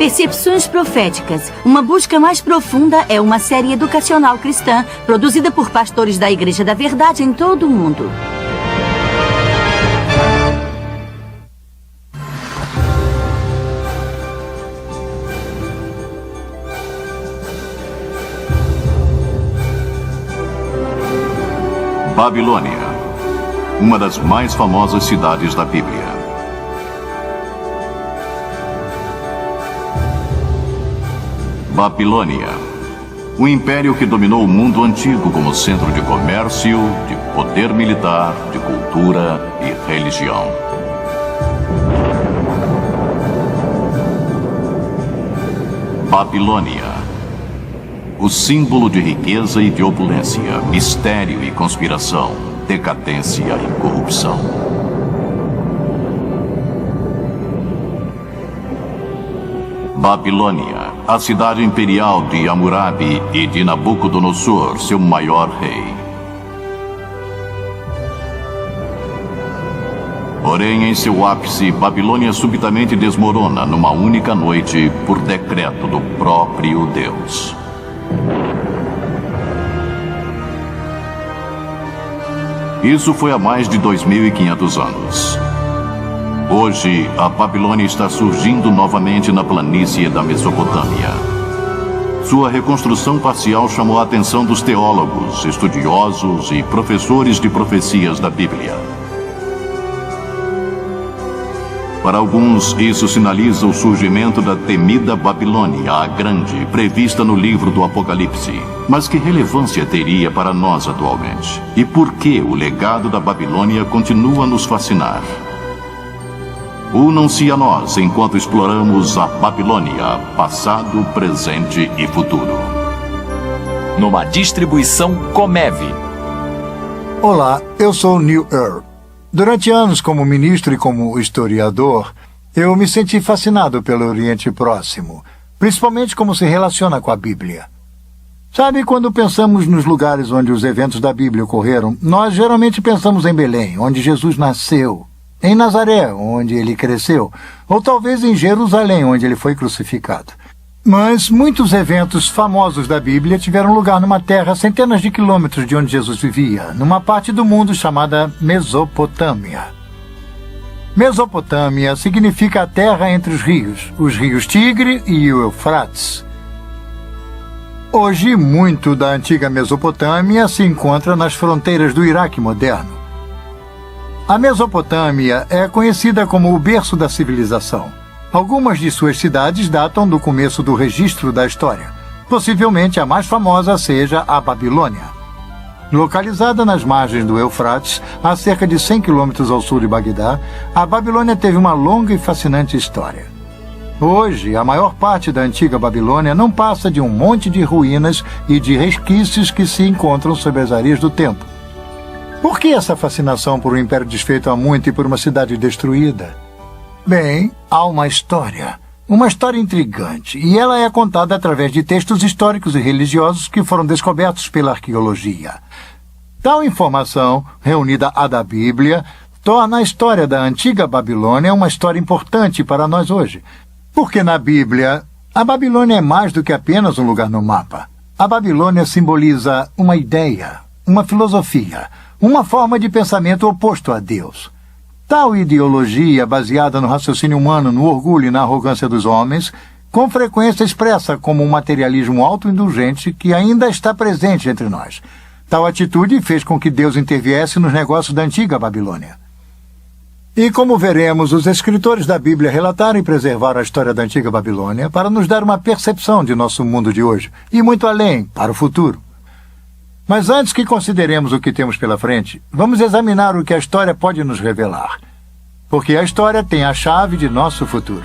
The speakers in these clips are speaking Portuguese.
Percepções Proféticas. Uma busca mais profunda é uma série educacional cristã produzida por pastores da Igreja da Verdade em todo o mundo. Babilônia, uma das mais famosas cidades da Bíblia. Babilônia, um império que dominou o mundo antigo como centro de comércio, de poder militar, de cultura e religião. Babilônia, o símbolo de riqueza e de opulência, mistério e conspiração, decadência e corrupção. Babilônia, a cidade imperial de Hammurabi e de Nabucodonosor, seu maior rei. Porém, em seu ápice, Babilônia subitamente desmorona numa única noite por decreto do próprio Deus. Isso foi há mais de 2.500 anos. Hoje, a Babilônia está surgindo novamente na planície da Mesopotâmia. Sua reconstrução parcial chamou a atenção dos teólogos, estudiosos e professores de profecias da Bíblia. Para alguns, isso sinaliza o surgimento da temida Babilônia, a Grande, prevista no livro do Apocalipse. Mas que relevância teria para nós atualmente? E por que o legado da Babilônia continua a nos fascinar? Unam-se a nós enquanto exploramos a Babilônia, passado, presente e futuro. Numa distribuição Comev. Olá, eu sou Neil Earl. Durante anos como ministro e como historiador, eu me senti fascinado pelo Oriente Próximo, principalmente como se relaciona com a Bíblia. Sabe, quando pensamos nos lugares onde os eventos da Bíblia ocorreram, nós geralmente pensamos em Belém, onde Jesus nasceu, em Nazaré, onde ele cresceu, ou talvez em Jerusalém, onde ele foi crucificado. Mas muitos eventos famosos da Bíblia tiveram lugar numa terra a centenas de quilômetros de onde Jesus vivia, numa parte do mundo chamada Mesopotâmia. Mesopotâmia significa a terra entre os rios Tigre e o Eufrates. Hoje, muito da antiga Mesopotâmia se encontra nas fronteiras do Iraque moderno. A Mesopotâmia é conhecida como o berço da civilização. Algumas de suas cidades datam do começo do registro da história. Possivelmente a mais famosa seja a Babilônia. Localizada nas margens do Eufrates, a cerca de 100 quilômetros ao sul de Bagdá, a Babilônia teve uma longa e fascinante história. Hoje, a maior parte da antiga Babilônia não passa de um monte de ruínas e de resquícios que se encontram sob as areias do tempo. Por que essa fascinação por um império desfeito há muito e por uma cidade destruída? Bem, há uma história intrigante, e ela é contada através de textos históricos e religiosos que foram descobertos pela arqueologia. Tal informação, reunida à da Bíblia, torna a história da antiga Babilônia uma história importante para nós hoje. Porque na Bíblia, a Babilônia é mais do que apenas um lugar no mapa. A Babilônia simboliza uma ideia, uma filosofia, uma forma de pensamento oposto a Deus. Tal ideologia, baseada no raciocínio humano, no orgulho e na arrogância dos homens, com frequência expressa como um materialismo autoindulgente que ainda está presente entre nós. Tal atitude fez com que Deus interviesse nos negócios da antiga Babilônia. E como veremos, os escritores da Bíblia relataram e preservaram a história da antiga Babilônia para nos dar uma percepção de nosso mundo de hoje, e muito além, para o futuro. Mas antes que consideremos o que temos pela frente, vamos examinar o que a história pode nos revelar. Porque a história tem a chave de nosso futuro.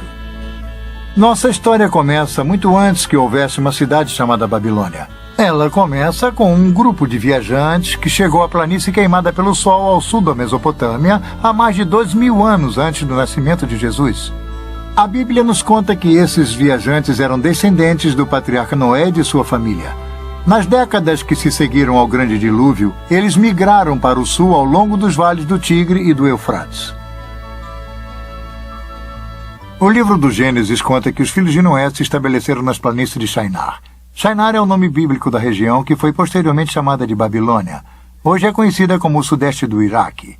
Nossa história começa muito antes que houvesse uma cidade chamada Babilônia. Ela começa com um grupo de viajantes que chegou à planície queimada pelo sol ao sul da Mesopotâmia há mais de 2.000 anos antes do nascimento de Jesus. A Bíblia nos conta que esses viajantes eram descendentes do patriarca Noé e de sua família. Nas décadas que se seguiram ao Grande Dilúvio, eles migraram para o sul ao longo dos vales do Tigre e do Eufrates. O livro do Gênesis conta que os filhos de Noé se estabeleceram nas planícies de Shinar. Shinar é o nome bíblico da região que foi posteriormente chamada de Babilônia. Hoje é conhecida como o sudeste do Iraque.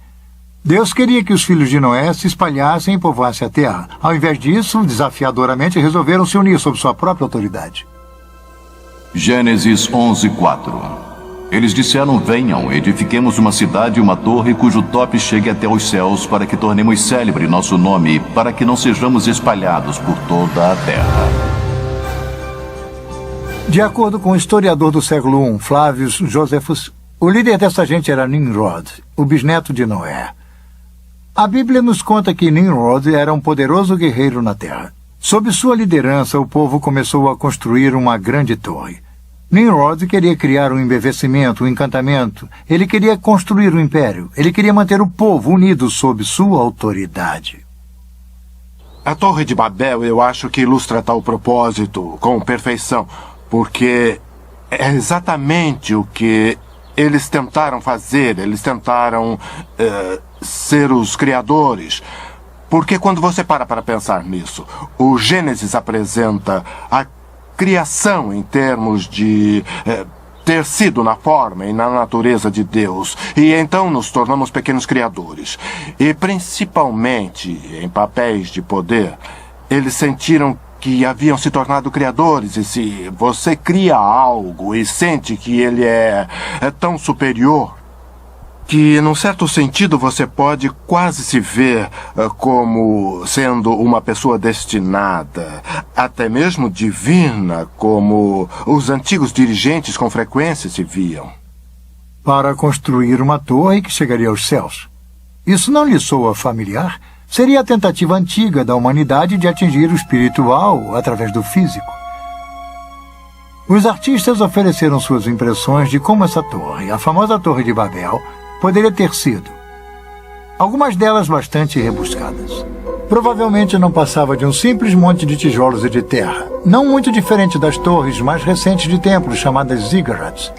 Deus queria que os filhos de Noé se espalhassem e povoassem a terra. Ao invés disso, desafiadoramente resolveram se unir sob sua própria autoridade. Gênesis 11:4. Eles disseram: venham, edifiquemos uma cidade e uma torre cujo tope chegue até os céus, para que tornemos célebre nosso nome, para que não sejamos espalhados por toda a terra. De acordo com o historiador do século I, Flavius Josephus, o líder dessa gente era Nimrod, o bisneto de Noé. A Bíblia nos conta que Nimrod era um poderoso guerreiro na terra. Sob sua liderança, o povo começou a construir uma grande torre. Nimrod queria criar um embevecimento, um encantamento. Ele queria construir um império. Ele queria manter o povo unido sob sua autoridade. A Torre de Babel, eu acho que ilustra tal propósito com perfeição, porque é exatamente o que eles tentaram fazer. Eles tentaram ser os criadores. Porque quando você para pensar nisso, o Gênesis apresenta a criação em termos de ter sido na forma e na natureza de Deus. E então nos tornamos pequenos criadores. E principalmente em papéis de poder, eles sentiram que haviam se tornado criadores. E se você cria algo e sente que ele é tão superior, que, num certo sentido, você pode quase se ver como sendo uma pessoa destinada, até mesmo divina, como os antigos dirigentes com frequência se viam. Para construir uma torre que chegaria aos céus. Isso não lhe soa familiar? Seria a tentativa antiga da humanidade de atingir o espiritual através do físico. Os artistas ofereceram suas impressões de como essa torre, a famosa Torre de Babel, poderia ter sido. Algumas delas bastante rebuscadas. Provavelmente não passava de um simples monte de tijolos e de terra, não muito diferente das torres mais recentes de templos chamadas ziggurats.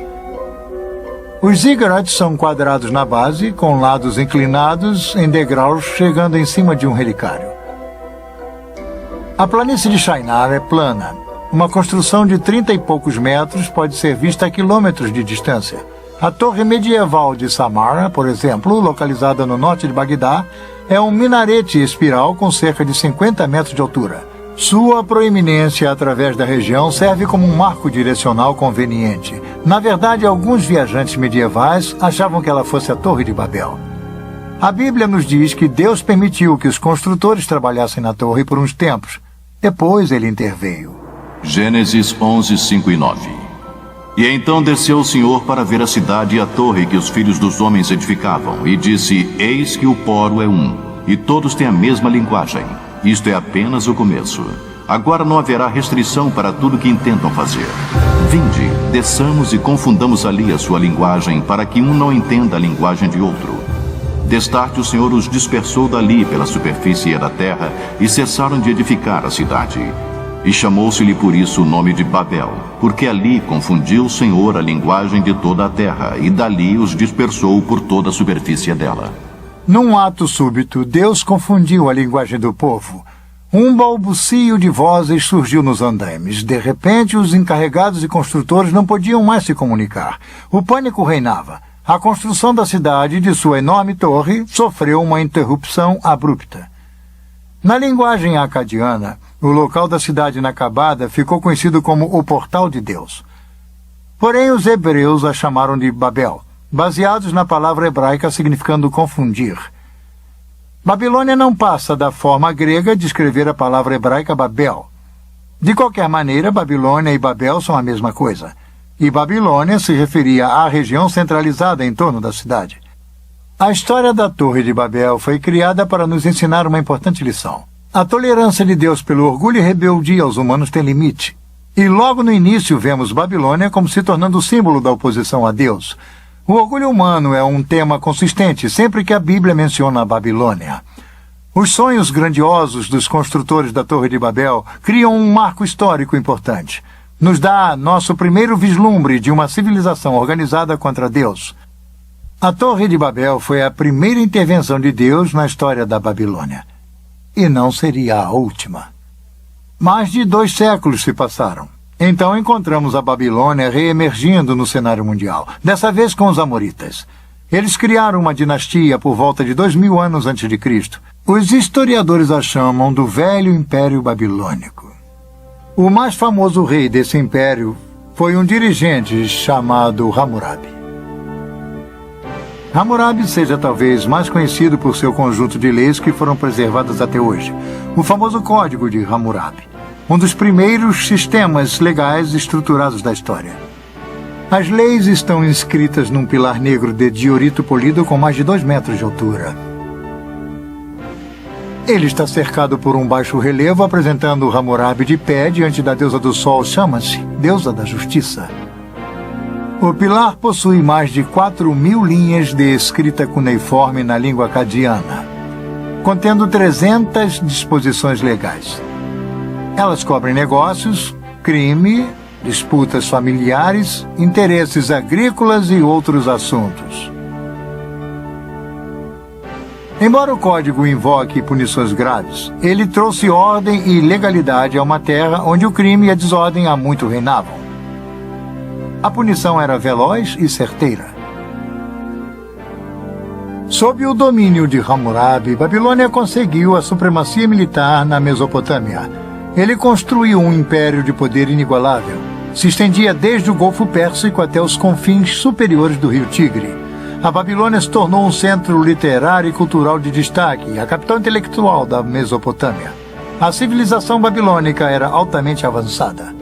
Os ziggurats são quadrados na base, com lados inclinados em degraus chegando em cima de um relicário. A planície de Shinar é plana. Uma construção de 30 e poucos metros pode ser vista a quilômetros de distância. A torre medieval de Samarra, por exemplo, localizada no norte de Bagdá, é um minarete espiral com cerca de 50 metros de altura. Sua proeminência através da região serve como um marco direcional conveniente. Na verdade, alguns viajantes medievais achavam que ela fosse a Torre de Babel. A Bíblia nos diz que Deus permitiu que os construtores trabalhassem na torre por uns tempos. Depois ele interveio. Gênesis 11, 5 e 9. E então desceu o Senhor para ver a cidade e a torre que os filhos dos homens edificavam, e disse: eis que o poro é um, e todos têm a mesma linguagem. Isto é apenas o começo. Agora não haverá restrição para tudo que intentam fazer. Vinde, desçamos e confundamos ali a sua linguagem, para que um não entenda a linguagem de outro. Destarte o Senhor os dispersou dali pela superfície da terra, e cessaram de edificar a cidade. E chamou-se-lhe por isso o nome de Babel, porque ali confundiu o Senhor a linguagem de toda a terra, e dali os dispersou por toda a superfície dela. Num ato súbito, Deus confundiu a linguagem do povo. Um balbucio de vozes surgiu nos andaimes. De repente, os encarregados e construtores não podiam mais se comunicar. O pânico reinava. A construção da cidade e de sua enorme torre sofreu uma interrupção abrupta. Na linguagem acadiana, o local da cidade inacabada ficou conhecido como o Portal de Deus. Porém, os hebreus a chamaram de Babel, baseados na palavra hebraica significando confundir. Babilônia não passa da forma grega de escrever a palavra hebraica Babel. De qualquer maneira, Babilônia e Babel são a mesma coisa. E Babilônia se referia à região centralizada em torno da cidade. A história da Torre de Babel foi criada para nos ensinar uma importante lição. A tolerância de Deus pelo orgulho e rebeldia aos humanos tem limite. E logo no início vemos Babilônia como se tornando o símbolo da oposição a Deus. O orgulho humano é um tema consistente sempre que a Bíblia menciona a Babilônia. Os sonhos grandiosos dos construtores da Torre de Babel criam um marco histórico importante. Nos dá nosso primeiro vislumbre de uma civilização organizada contra Deus. A Torre de Babel foi a primeira intervenção de Deus na história da Babilônia. e não seria a última. Mais de 2 séculos se passaram. Então encontramos a Babilônia reemergindo no cenário mundial, dessa vez com os amoritas. Eles criaram uma dinastia por volta de 2000 anos antes de Cristo. Os historiadores a chamam do Velho Império Babilônico. O mais famoso rei desse império foi um dirigente chamado Hammurabi. Hammurabi seja talvez mais conhecido por seu conjunto de leis que foram preservadas até hoje, o famoso Código de Hammurabi, um dos primeiros sistemas legais estruturados da história. As leis estão inscritas num pilar negro de diorito polido com mais de 2 metros de altura. Ele está cercado por um baixo relevo apresentando Hammurabi de pé diante da deusa do sol Shamash, deusa da justiça. O pilar possui mais de 4.000 linhas de escrita cuneiforme na língua acadiana, contendo 300 disposições legais. Elas cobrem negócios, crime, disputas familiares, interesses agrícolas e outros assuntos. Embora o código invoque punições graves, ele trouxe ordem e legalidade a uma terra onde o crime e a desordem há muito reinavam. A punição era veloz e certeira. Sob o domínio de Hammurabi, Babilônia conseguiu a supremacia militar na Mesopotâmia. Ele construiu um império de poder inigualável. Se estendia desde o Golfo Pérsico até os confins superiores do rio Tigre. A Babilônia se tornou um centro literário e cultural de destaque, a capital intelectual da Mesopotâmia. A civilização babilônica era altamente avançada.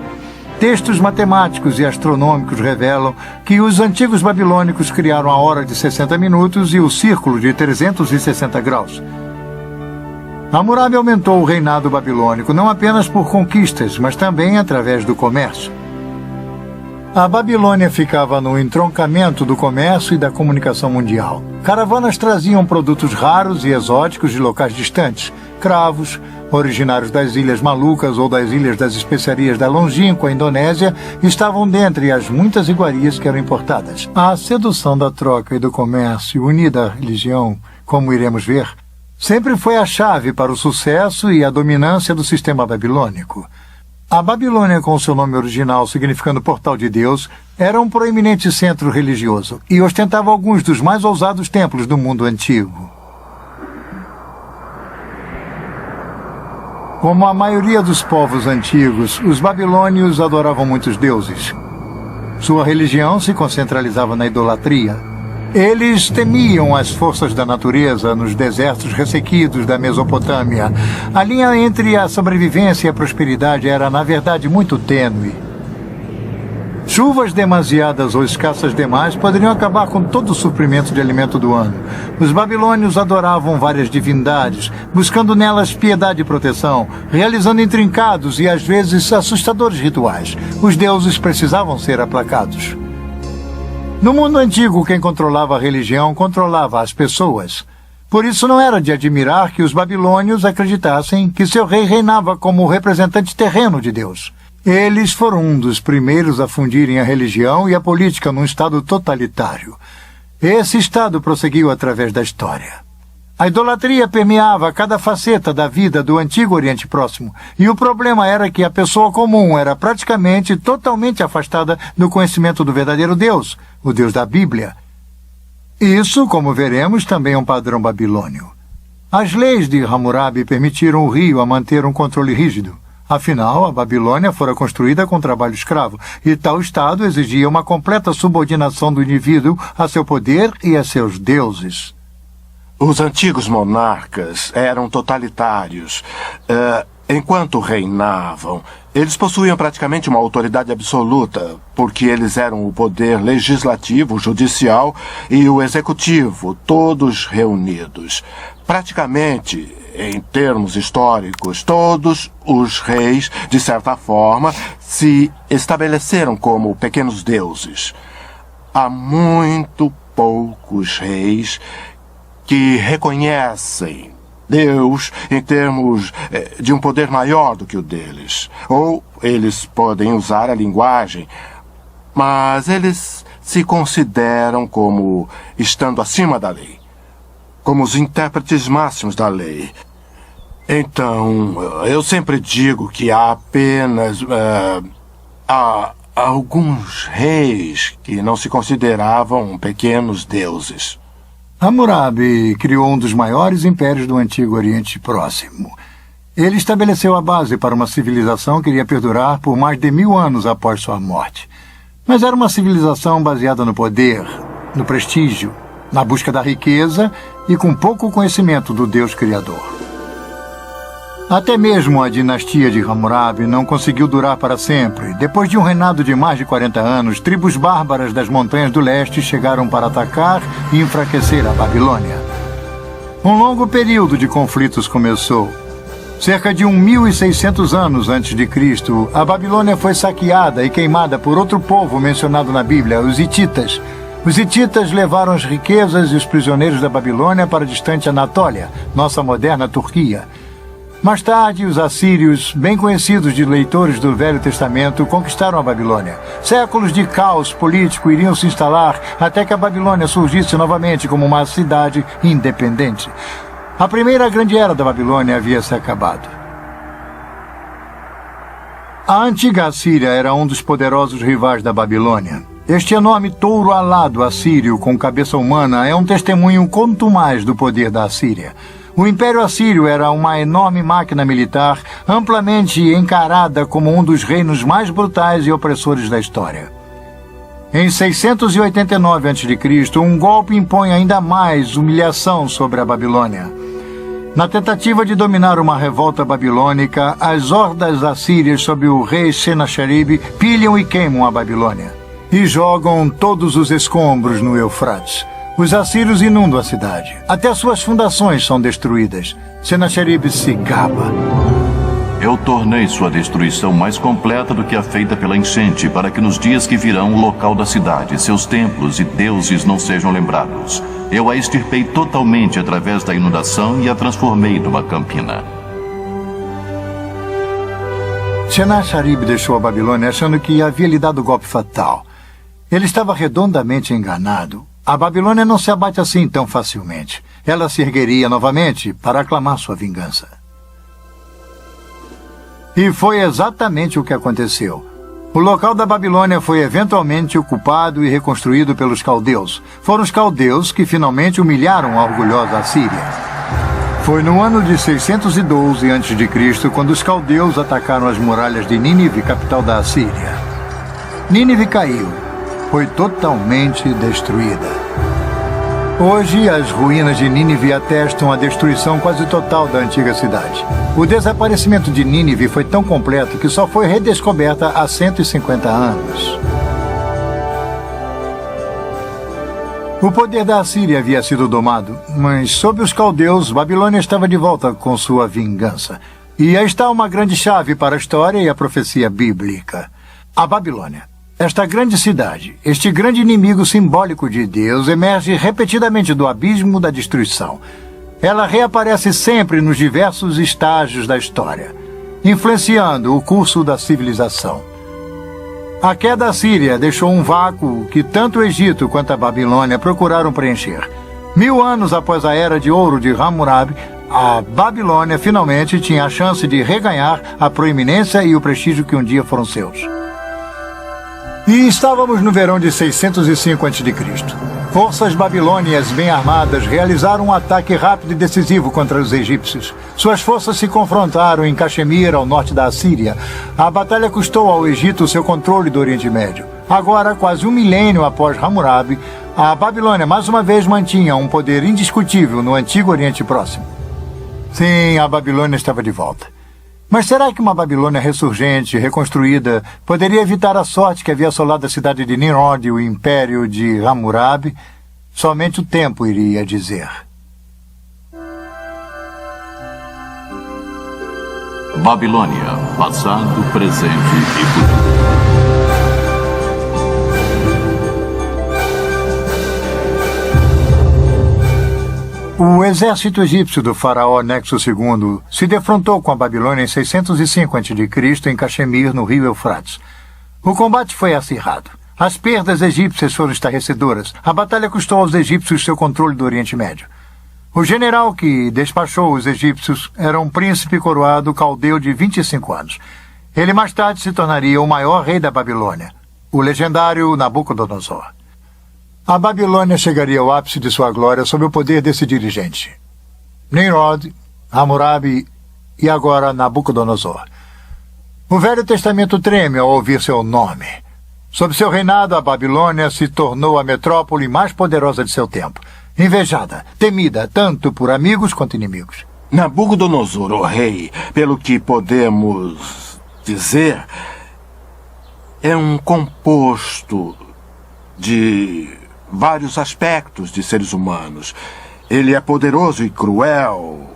Textos matemáticos e astronômicos revelam que os antigos babilônicos criaram a hora de 60 minutos e o círculo de 360 graus. Hammurabi aumentou o reinado babilônico não apenas por conquistas, mas também através do comércio. A Babilônia ficava no entroncamento do comércio e da comunicação mundial. Caravanas traziam produtos raros e exóticos de locais distantes, cravos, originários das Ilhas Malucas ou das Ilhas das Especiarias da longínqua Indonésia, estavam dentre as muitas iguarias que eram importadas. A sedução da troca e do comércio, unida à religião, como iremos ver, sempre foi a chave para o sucesso e a dominância do sistema babilônico. A Babilônia, com seu nome original significando Portal de Deus, era um proeminente centro religioso e ostentava alguns dos mais ousados templos do mundo antigo. Como a maioria dos povos antigos, os babilônios adoravam muitos deuses. Sua religião se concentralizava na idolatria. Eles temiam as forças da natureza nos desertos ressequidos da Mesopotâmia. A linha entre a sobrevivência e a prosperidade era, na verdade, muito tênue. Chuvas demasiadas ou escassas demais poderiam acabar com todo o suprimento de alimento do ano. Os babilônios adoravam várias divindades, buscando nelas piedade e proteção, realizando intrincados e às vezes assustadores rituais. Os deuses precisavam ser aplacados. No mundo antigo, quem controlava a religião controlava as pessoas. Por isso não era de admirar que os babilônios acreditassem que seu rei reinava como o representante terreno de Deus. Eles foram um dos primeiros a fundirem a religião e a política num estado totalitário. Esse estado prosseguiu através da história. A idolatria permeava cada faceta da vida do antigo Oriente Próximo, e o problema era que a pessoa comum era praticamente totalmente afastada do conhecimento do verdadeiro Deus, o Deus da Bíblia. Isso, como veremos, também é um padrão babilônio. As leis de Hammurabi permitiram o rio a manter um controle rígido. Afinal, a Babilônia fora construída com trabalho escravo, e tal estado exigia uma completa subordinação do indivíduo a seu poder e a seus deuses. Os antigos monarcas eram totalitários. Enquanto reinavam, eles possuíam praticamente uma autoridade absoluta, porque eles eram o poder legislativo, judicial e o executivo, todos reunidos. Praticamente, em termos históricos, todos os reis, de certa forma, se estabeleceram como pequenos deuses. Há muito poucos reis que reconhecem Deus em termos de um poder maior do que o deles. Ou eles podem usar a linguagem, mas eles se consideram como estando acima da lei, como os intérpretes máximos da lei. Então, eu sempre digo que há apenas há alguns reis que não se consideravam pequenos deuses. Hammurabi criou um dos maiores impérios do Antigo Oriente Próximo. Ele estabeleceu a base para uma civilização que iria perdurar por mais de 1000 anos após sua morte. Mas era uma civilização baseada no poder, no prestígio, na busca da riqueza e com pouco conhecimento do Deus Criador. Até mesmo a dinastia de Hammurabi não conseguiu durar para sempre. Depois de um reinado de mais de 40 anos, tribos bárbaras das montanhas do leste chegaram para atacar e enfraquecer a Babilônia. Um longo período de conflitos começou. Cerca de 1600 anos antes de Cristo, a Babilônia foi saqueada e queimada por outro povo mencionado na Bíblia, os hititas. Os hititas levaram as riquezas e os prisioneiros da Babilônia para a distante Anatólia, nossa moderna Turquia. Mais tarde, os assírios, bem conhecidos de leitores do Velho Testamento, conquistaram a Babilônia. Séculos de caos político iriam se instalar até que a Babilônia surgisse novamente como uma cidade independente. A primeira grande era da Babilônia havia se acabado. A antiga Assíria era um dos poderosos rivais da Babilônia. Este enorme touro alado assírio com cabeça humana é um testemunho contumaz do poder da Assíria. O Império Assírio era uma enorme máquina militar, amplamente encarada como um dos reinos mais brutais e opressores da história. Em 689 a.C., um golpe impõe ainda mais humilhação sobre a Babilônia. Na tentativa de dominar uma revolta babilônica, as hordas assírias sob o rei Senacherib pilham e queimam a Babilônia e jogam todos os escombros no Eufrates. Os assírios inundam a cidade. Até suas fundações são destruídas. Senacherib se gaba. Eu tornei sua destruição mais completa do que a feita pela enchente, para que nos dias que virão o local da cidade, seus templos e deuses não sejam lembrados. Eu a extirpei totalmente através da inundação e a transformei numa campina. Senacherib deixou a Babilônia achando que havia lhe dado o golpe fatal. Ele estava redondamente enganado. A Babilônia não se abate assim tão facilmente. Ela se ergueria novamente para aclamar sua vingança. E foi exatamente o que aconteceu. O local da Babilônia foi eventualmente ocupado e reconstruído pelos caldeus. Foram os caldeus que finalmente humilharam a orgulhosa Assíria. Foi no ano de 612 a.C. quando os caldeus atacaram as muralhas de Nínive, capital da Assíria. Nínive caiu. Foi totalmente destruída. Hoje, as ruínas de Nínive atestam a destruição quase total da antiga cidade. O desaparecimento de Nínive foi tão completo que só foi redescoberta há 150 anos. O poder da Assíria havia sido domado, mas sob os caldeus, Babilônia estava de volta com sua vingança. E aí está uma grande chave para a história e a profecia bíblica. A Babilônia. Esta grande cidade, este grande inimigo simbólico de Deus, emerge repetidamente do abismo da destruição. Ela reaparece sempre nos diversos estágios da história, influenciando o curso da civilização. A queda assíria deixou um vácuo que tanto o Egito quanto a Babilônia procuraram preencher. 1000 anos após a Era de Ouro de Hammurabi, a Babilônia finalmente tinha a chance de reganhar a proeminência e o prestígio que um dia foram seus. E estávamos no verão de 605 a.C. Forças babilônias bem armadas realizaram um ataque rápido e decisivo contra os egípcios. Suas forças se confrontaram em Caxemir, ao norte da Assíria. A batalha custou ao Egito seu controle do Oriente Médio. Agora, quase um milênio após Hammurabi, a Babilônia mais uma vez mantinha um poder indiscutível no Antigo Oriente Próximo. Sim, a Babilônia estava de volta. Mas será que uma Babilônia ressurgente, reconstruída, poderia evitar a sorte que havia assolado a cidade de Nimrod e o império de Hammurabi? Somente o tempo iria dizer. Babilônia, passado, presente e futuro. O exército egípcio do faraó Nexo II se defrontou com a Babilônia em 605 a.C. em Caxemir, no rio Eufrates. O combate foi acirrado. As perdas egípcias foram estarrecedoras. A batalha custou aos egípcios seu controle do Oriente Médio. O general que despachou os egípcios era um príncipe coroado caldeu de 25 anos. Ele mais tarde se tornaria o maior rei da Babilônia, o legendário Nabucodonosor. A Babilônia chegaria ao ápice de sua glória sob o poder desse dirigente. Nimrod, Hammurabi e agora Nabucodonosor. O Velho Testamento treme ao ouvir seu nome. Sob seu reinado, a Babilônia se tornou a metrópole mais poderosa de seu tempo. Invejada, temida tanto por amigos quanto inimigos. Nabucodonosor, o rei, pelo que podemos dizer, é um composto de vários aspectos de seres humanos. Ele é poderoso e cruel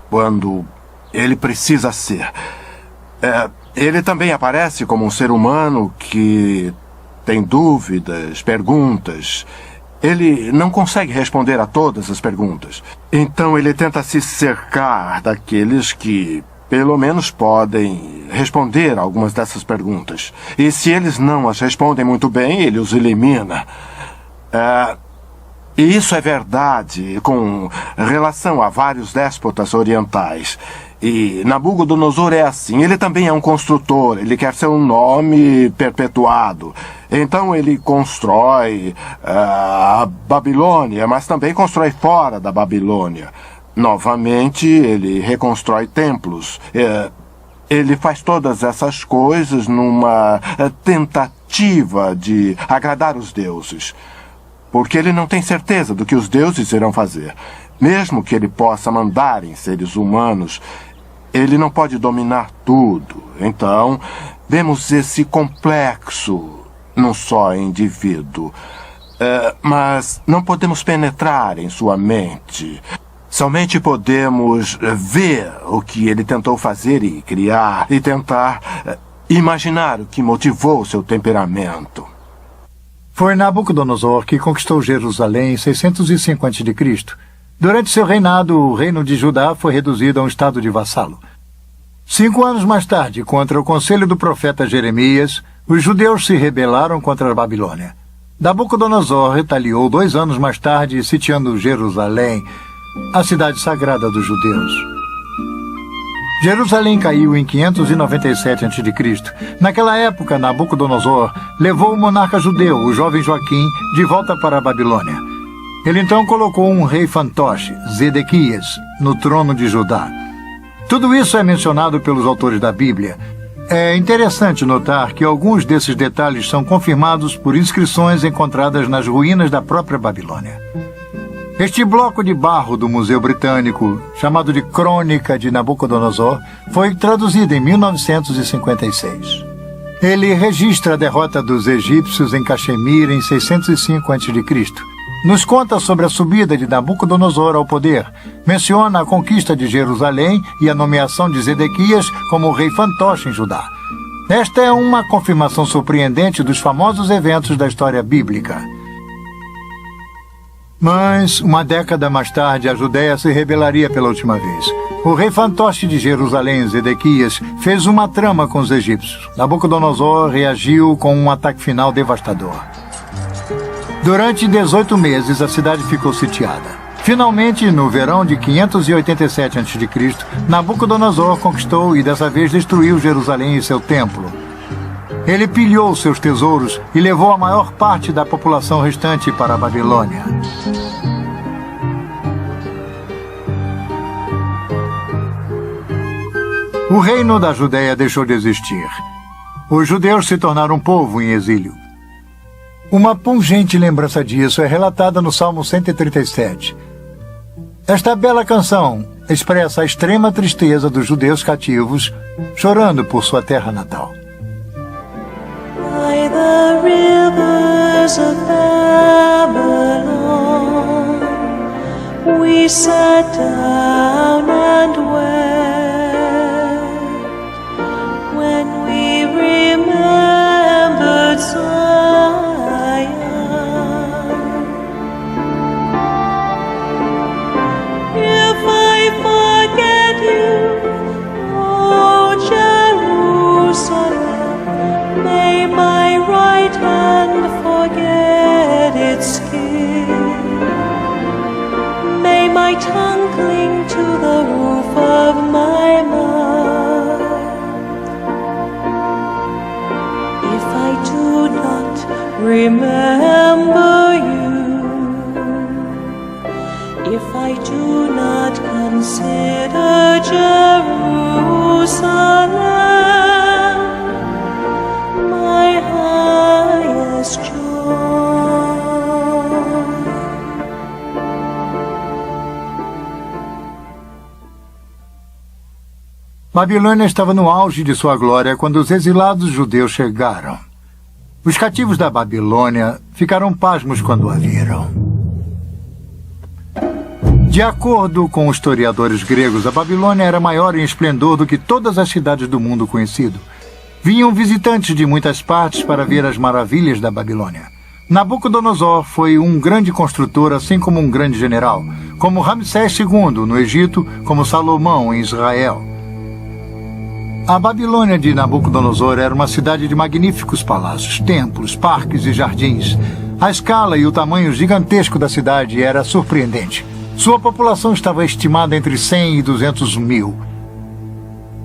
quando ele precisa ser. Ele também aparece como um ser humano que tem dúvidas, perguntas. Ele não consegue responder a todas as perguntas. Então ele tenta se cercar daqueles que, pelo menos, podem responder a algumas dessas perguntas. E se eles não as respondem muito bem, ele os elimina. E isso é verdade com relação a vários déspotas orientais. E Nabucodonosor é assim. Ele também é um construtor. Ele quer seu nome perpetuado. Então ele constrói a Babilônia, mas também constrói fora da Babilônia. Novamente, ele reconstrói templos. Ele faz todas essas coisas numa tentativa de agradar os deuses. Porque ele não tem certeza do que os deuses irão fazer. Mesmo que ele possa mandar em seres humanos, ele não pode dominar tudo. Então, vemos esse complexo num só indivíduo. Mas não podemos penetrar em sua mente. Somente podemos ver o que ele tentou fazer e criar, e tentar imaginar o que motivou seu temperamento. Foi Nabucodonosor que conquistou Jerusalém em 605 a.C. Durante seu reinado, o reino de Judá foi reduzido a um estado de vassalo. 5 anos mais tarde, contra o conselho do profeta Jeremias, os judeus se rebelaram contra a Babilônia. Nabucodonosor retaliou 2 anos mais tarde, sitiando Jerusalém, a cidade sagrada dos judeus. Jerusalém caiu em 597 a.C. Naquela época, Nabucodonosor levou o monarca judeu, o jovem Joaquim, de volta para a Babilônia. Ele então colocou um rei fantoche, Zedequias, no trono de Judá. Tudo isso é mencionado pelos autores da Bíblia. É interessante notar que alguns desses detalhes são confirmados por inscrições encontradas nas ruínas da própria Babilônia. Este bloco de barro do Museu Britânico, chamado de Crônica de Nabucodonosor, foi traduzido em 1956. Ele registra a derrota dos egípcios em Caxemir em 605 a.C., nos conta sobre a subida de Nabucodonosor ao poder, menciona a conquista de Jerusalém e a nomeação de Zedequias como rei fantoche em Judá. Esta é uma confirmação surpreendente dos famosos eventos da história bíblica. Mas, uma década mais tarde, a Judéia se rebelaria pela última vez. O rei fantoche de Jerusalém, Zedequias, fez uma trama com os egípcios. Nabucodonosor reagiu com um ataque final devastador. Durante 18 meses, a cidade ficou sitiada. Finalmente, no verão de 587 a.C., Nabucodonosor conquistou e dessa vez destruiu Jerusalém e seu templo. Ele pilhou seus tesouros e levou a maior parte da população restante para a Babilônia. O reino da Judéia deixou de existir. Os judeus se tornaram um povo em exílio. Uma pungente lembrança disso é relatada no Salmo 137. Esta bela canção expressa a extrema tristeza dos judeus cativos, chorando por sua terra natal. By the rivers of Babylon, we sat down and wept when we remembered Zion. If I forget you, O Jerusalem, may my right hand forget its king. May Babilônia estava no auge de sua glória quando os exilados judeus chegaram. Os cativos da Babilônia ficaram pasmos quando a viram. De acordo com os historiadores gregos, a Babilônia era maior em esplendor do que todas as cidades do mundo conhecido. Vinham visitantes de muitas partes para ver as maravilhas da Babilônia. Nabucodonosor foi um grande construtor, assim como um grande general, como Ramsés II no Egito, como Salomão em Israel. A Babilônia de Nabucodonosor era uma cidade de magníficos palácios, templos, parques e jardins. A escala e o tamanho gigantesco da cidade era surpreendente. Sua população estava estimada entre 100 e 200 mil.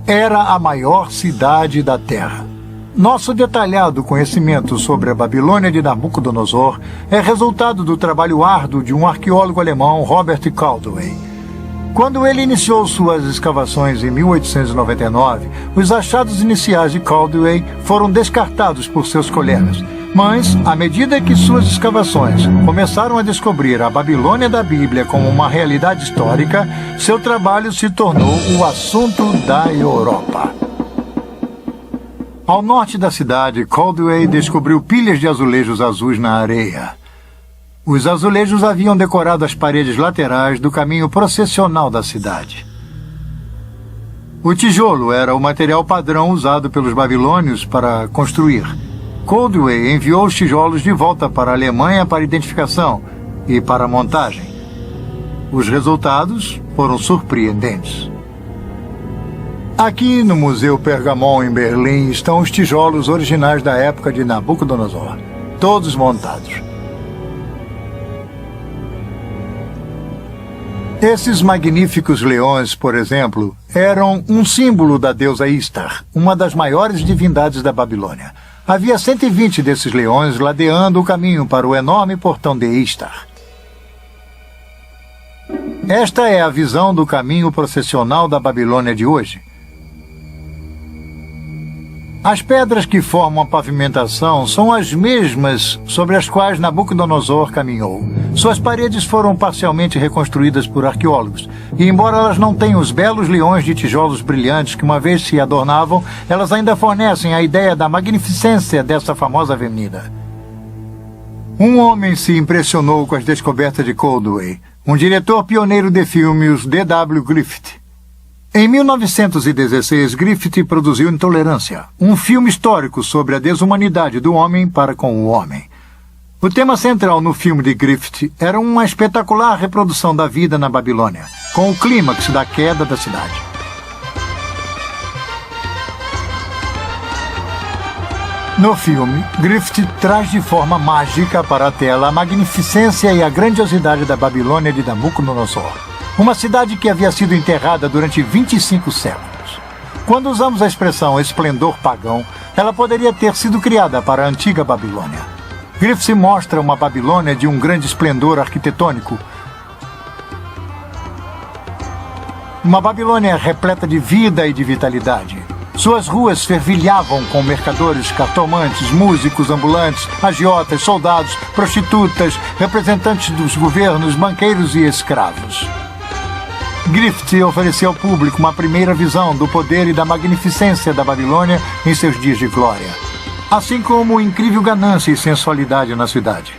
Era a maior cidade da Terra. Nosso detalhado conhecimento sobre a Babilônia de Nabucodonosor é resultado do trabalho árduo de um arqueólogo alemão, Robert Caldwell. Quando ele iniciou suas escavações em 1899, os achados iniciais de Caldwell foram descartados por seus colegas. Mas, à medida que suas escavações começaram a descobrir a Babilônia da Bíblia como uma realidade histórica, seu trabalho se tornou o assunto da Europa. Ao norte da cidade, Caldwell descobriu pilhas de azulejos azuis na areia. Os azulejos haviam decorado as paredes laterais do caminho processional da cidade. O tijolo era o material padrão usado pelos babilônios para construir. Caldwell enviou os tijolos de volta para a Alemanha para identificação e para montagem. Os resultados foram surpreendentes. Aqui no Museu Pergamon, em Berlim, estão os tijolos originais da época de Nabucodonosor, todos montados. Esses magníficos leões, por exemplo, eram um símbolo da deusa Istar, uma das maiores divindades da Babilônia. Havia 120 desses leões ladeando o caminho para o enorme portão de Istar. Esta é a visão do caminho processional da Babilônia de hoje. As pedras que formam a pavimentação são as mesmas sobre as quais Nabucodonosor caminhou. Suas paredes foram parcialmente reconstruídas por arqueólogos, e embora elas não tenham os belos leões de tijolos brilhantes que uma vez se adornavam, elas ainda fornecem a ideia da magnificência dessa famosa avenida. Um homem se impressionou com as descobertas de Caldwell, um diretor pioneiro de filmes, D.W. Griffith. Em 1916, Griffith produziu Intolerância, um filme histórico sobre a desumanidade do homem para com o homem. O tema central no filme de Griffith era uma espetacular reprodução da vida na Babilônia, com o clímax da queda da cidade. No filme, Griffith traz de forma mágica para a tela a magnificência e a grandiosidade da Babilônia de Nabucodonosor, uma cidade que havia sido enterrada durante 25 séculos. Quando usamos a expressão esplendor pagão, ela poderia ter sido criada para a antiga Babilônia. Griffith mostra uma Babilônia de um grande esplendor arquitetônico. Uma Babilônia repleta de vida e de vitalidade. Suas ruas fervilhavam com mercadores, cartomantes, músicos ambulantes, agiotas, soldados, prostitutas, representantes dos governos, banqueiros e escravos. Griffith ofereceu ao público uma primeira visão do poder e da magnificência da Babilônia em seus dias de glória, assim como incrível ganância e sensualidade na cidade.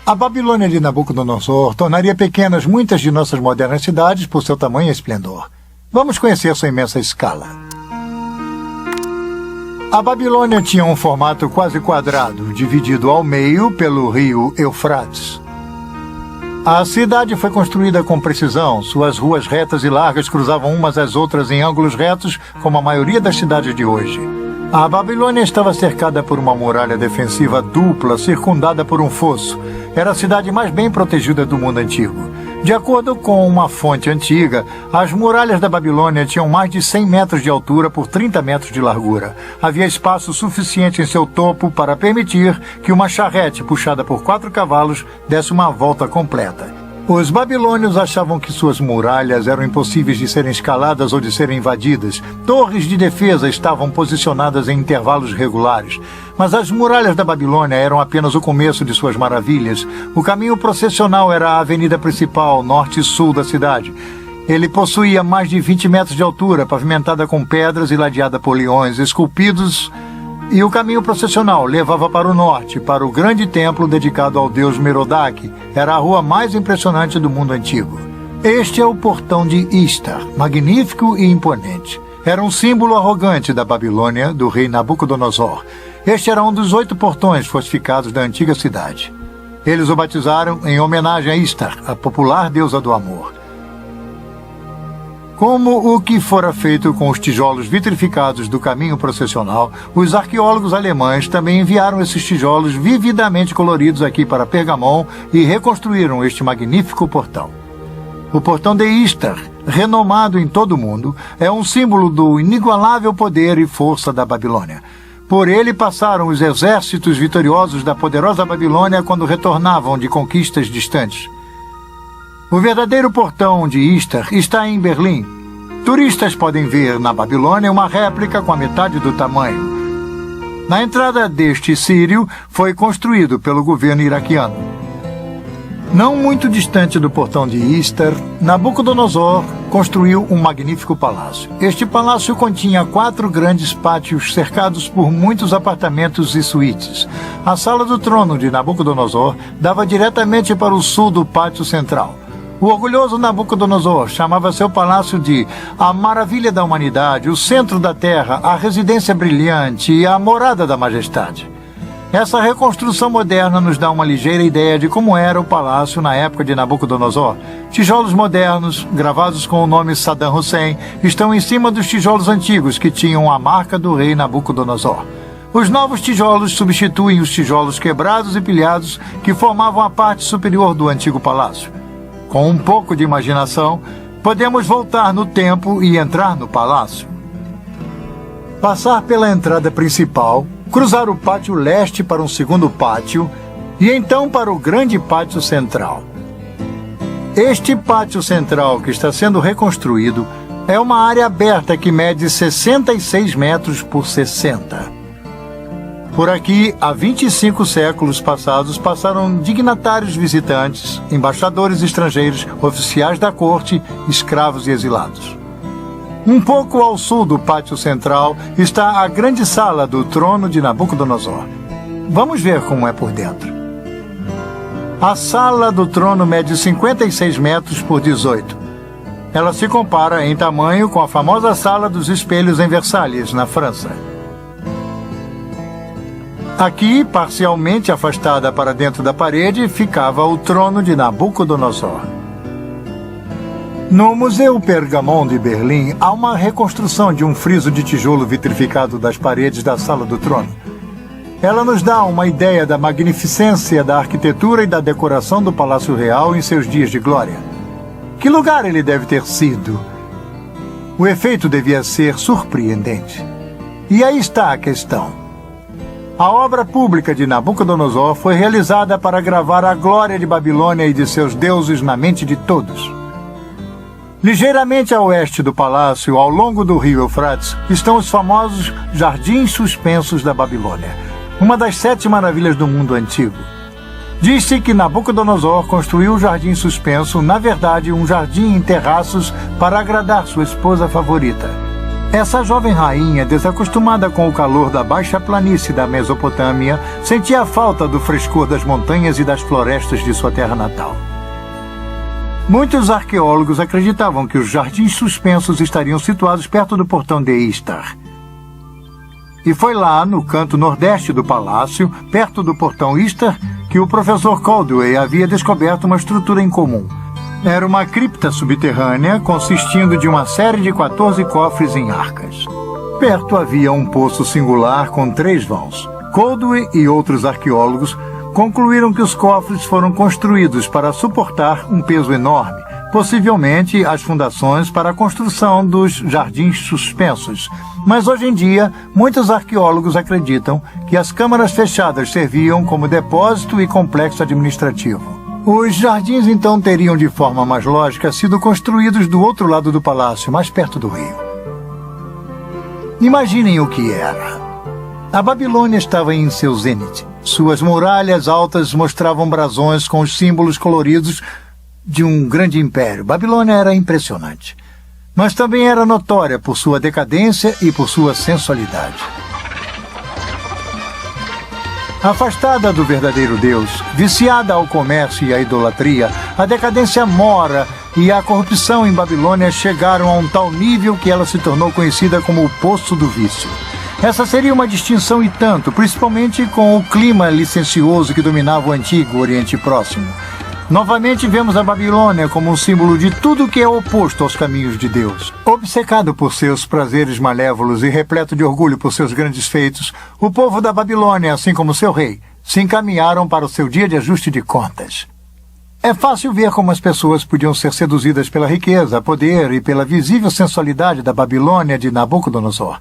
A Babilônia de Nabucodonosor tornaria pequenas muitas de nossas modernas cidades por seu tamanho e esplendor. Vamos conhecer sua imensa escala. A Babilônia tinha um formato quase quadrado, dividido ao meio pelo rio Eufrates. A cidade foi construída com precisão. Suas ruas retas e largas cruzavam umas às outras em ângulos retos, como a maioria das cidades de hoje. A Babilônia estava cercada por uma muralha defensiva dupla, circundada por um fosso. Era a cidade mais bem protegida do mundo antigo. De acordo com uma fonte antiga, as muralhas da Babilônia tinham mais de 100 metros de altura por 30 metros de largura. Havia espaço suficiente em seu topo para permitir que uma charrete puxada por 4 cavalos desse uma volta completa. Os babilônios achavam que suas muralhas eram impossíveis de serem escaladas ou de serem invadidas. Torres de defesa estavam posicionadas em intervalos regulares. Mas as muralhas da Babilônia eram apenas o começo de suas maravilhas. O caminho processional era a avenida principal, norte e sul da cidade. Ele possuía mais de 20 metros de altura, pavimentada com pedras e ladeada por leões esculpidos, e o caminho processional levava para o norte, para o grande templo dedicado ao deus Merodach. Era a rua mais impressionante do mundo antigo. Este é o portão de Istar, magnífico e imponente. Era um símbolo arrogante da Babilônia, do rei Nabucodonosor. Este era um dos 8 portões fortificados da antiga cidade. Eles o batizaram em homenagem a Istar, a popular deusa do amor. Como o que fora feito com os tijolos vitrificados do caminho processional, os arqueólogos alemães também enviaram esses tijolos vividamente coloridos aqui para Pergamon e reconstruíram este magnífico portão. O portão de Istar, renomado em todo o mundo, é um símbolo do inigualável poder e força da Babilônia. Por ele passaram os exércitos vitoriosos da poderosa Babilônia quando retornavam de conquistas distantes. O verdadeiro portão de Istar está em Berlim. Turistas podem ver na Babilônia uma réplica com a metade do tamanho. Na entrada deste sírio foi construído pelo governo iraquiano. Não muito distante do portão de Istar, Nabucodonosor construiu um magnífico palácio. Este palácio continha 4 grandes pátios cercados por muitos apartamentos e suítes. A sala do trono de Nabucodonosor dava diretamente para o sul do pátio central. O orgulhoso Nabucodonosor chamava seu palácio de a maravilha da humanidade, o centro da terra, a residência brilhante e a morada da majestade. Essa reconstrução moderna nos dá uma ligeira ideia de como era o palácio na época de Nabucodonosor. Tijolos modernos, gravados com o nome Saddam Hussein, estão em cima dos tijolos antigos que tinham a marca do rei Nabucodonosor. Os novos tijolos substituem os tijolos quebrados e pilhados que formavam a parte superior do antigo palácio. Com um pouco de imaginação, podemos voltar no tempo e entrar no palácio. Passar pela entrada principal, cruzar o pátio leste para um segundo pátio e então para o grande pátio central. Este pátio central que está sendo reconstruído é uma área aberta que mede 66 metros por 60. Por aqui, há 25 séculos passados, passaram dignatários visitantes, embaixadores estrangeiros, oficiais da corte, escravos e exilados. Um pouco ao sul do pátio central está a grande sala do trono de Nabucodonosor. Vamos ver como é por dentro. A sala do trono mede 56 metros por 18. Ela se compara em tamanho com a famosa Sala dos Espelhos em Versalhes, na França. Aqui, parcialmente afastada para dentro da parede, ficava o trono de Nabucodonosor. No Museu Pergamon de Berlim, há uma reconstrução de um friso de tijolo vitrificado das paredes da Sala do Trono. Ela nos dá uma ideia da magnificência da arquitetura e da decoração do Palácio Real em seus dias de glória. Que lugar ele deve ter sido? O efeito devia ser surpreendente. E aí está a questão. A obra pública de Nabucodonosor foi realizada para gravar a glória de Babilônia e de seus deuses na mente de todos. Ligeiramente a oeste do palácio, ao longo do rio Eufrates, estão os famosos Jardins Suspensos da Babilônia, uma das 7 maravilhas do mundo antigo. Diz-se que Nabucodonosor construiu o Jardim Suspenso, na verdade um jardim em terraços, para agradar sua esposa favorita. Essa jovem rainha, desacostumada com o calor da baixa planície da Mesopotâmia, sentia a falta do frescor das montanhas e das florestas de sua terra natal. Muitos arqueólogos acreditavam que os jardins suspensos estariam situados perto do portão de Istar. E foi lá, no canto nordeste do palácio, perto do portão Istar, que o professor Caldwell havia descoberto uma estrutura incomum. Era uma cripta subterrânea consistindo de uma série de 14 cofres em arcas. Perto havia um poço singular com 3 vãos. Caldwell e outros arqueólogos concluíram que os cofres foram construídos para suportar um peso enorme, possivelmente as fundações para a construção dos jardins suspensos. Mas hoje em dia, muitos arqueólogos acreditam que as câmaras fechadas serviam como depósito e complexo administrativo. Os jardins então teriam, de forma mais lógica, sido construídos do outro lado do palácio, mais perto do rio. Imaginem o que era. A Babilônia estava em seu zênite. Suas muralhas altas mostravam brasões com os símbolos coloridos de um grande império. Babilônia era impressionante, mas também era notória por sua decadência e por sua sensualidade. Afastada do verdadeiro Deus, viciada ao comércio e à idolatria, a decadência mora e a corrupção em Babilônia chegaram a um tal nível que ela se tornou conhecida como o Poço do Vício. Essa seria uma distinção e tanto, principalmente com o clima licencioso que dominava o antigo Oriente Próximo. Novamente vemos a Babilônia como um símbolo de tudo que é oposto aos caminhos de Deus. Obcecado por seus prazeres malévolos e repleto de orgulho por seus grandes feitos, o povo da Babilônia, assim como seu rei, se encaminharam para o seu dia de ajuste de contas. É fácil ver como as pessoas podiam ser seduzidas pela riqueza, poder e pela visível sensualidade da Babilônia de Nabucodonosor.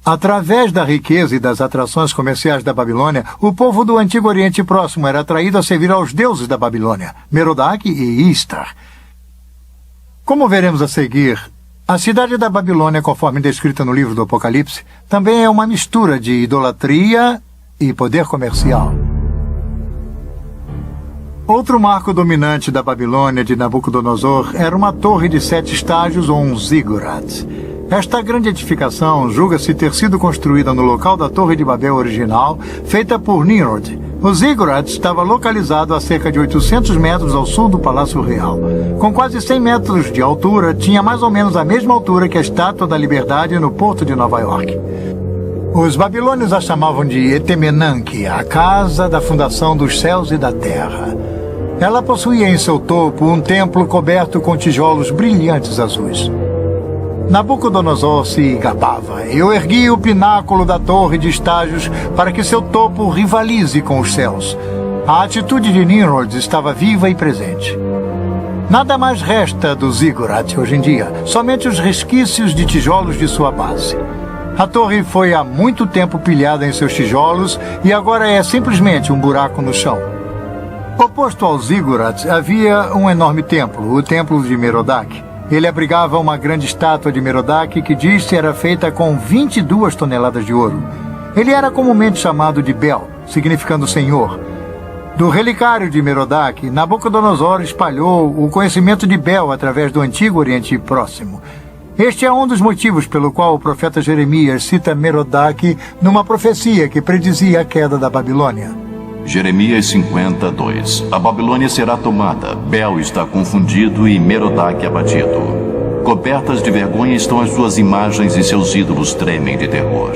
Através da riqueza e das atrações comerciais da Babilônia, o povo do Antigo Oriente Próximo era atraído a servir aos deuses da Babilônia, Merodach e Istar. Como veremos a seguir, a cidade da Babilônia, conforme descrita no livro do Apocalipse, também é uma mistura de idolatria e poder comercial. Outro marco dominante da Babilônia de Nabucodonosor era uma torre de 7 estágios ou um zigurat. Esta grande edificação julga-se ter sido construída no local da Torre de Babel original, feita por Nimrod. O zigurat estava localizado a cerca de 800 metros ao sul do Palácio Real. Com quase 100 metros de altura, tinha mais ou menos a mesma altura que a Estátua da Liberdade no porto de Nova York. Os babilônios a chamavam de Etemenanque, a casa da fundação dos céus e da terra. Ela possuía em seu topo um templo coberto com tijolos brilhantes azuis. Nabucodonosor se gabava. Eu ergui o pináculo da torre de estágios para que seu topo rivalize com os céus. A atitude de Nimrod estava viva e presente. Nada mais resta do zigurat hoje em dia, somente os resquícios de tijolos de sua base. A torre foi há muito tempo pilhada em seus tijolos e agora é simplesmente um buraco no chão. Oposto ao zigurat havia um enorme templo, o Templo de Merodach. Ele abrigava uma grande estátua de Merodach que diz-se era feita com 22 toneladas de ouro. Ele era comumente chamado de Bel, significando Senhor. Do relicário de Merodach, Nabucodonosor espalhou o conhecimento de Bel através do Antigo Oriente Próximo. Este é um dos motivos pelo qual o profeta Jeremias cita Merodach numa profecia que predizia a queda da Babilônia. Jeremias 52. A Babilônia será tomada, Bel está confundido e Merodach abatido. Cobertas de vergonha estão as suas imagens e seus ídolos tremem de terror.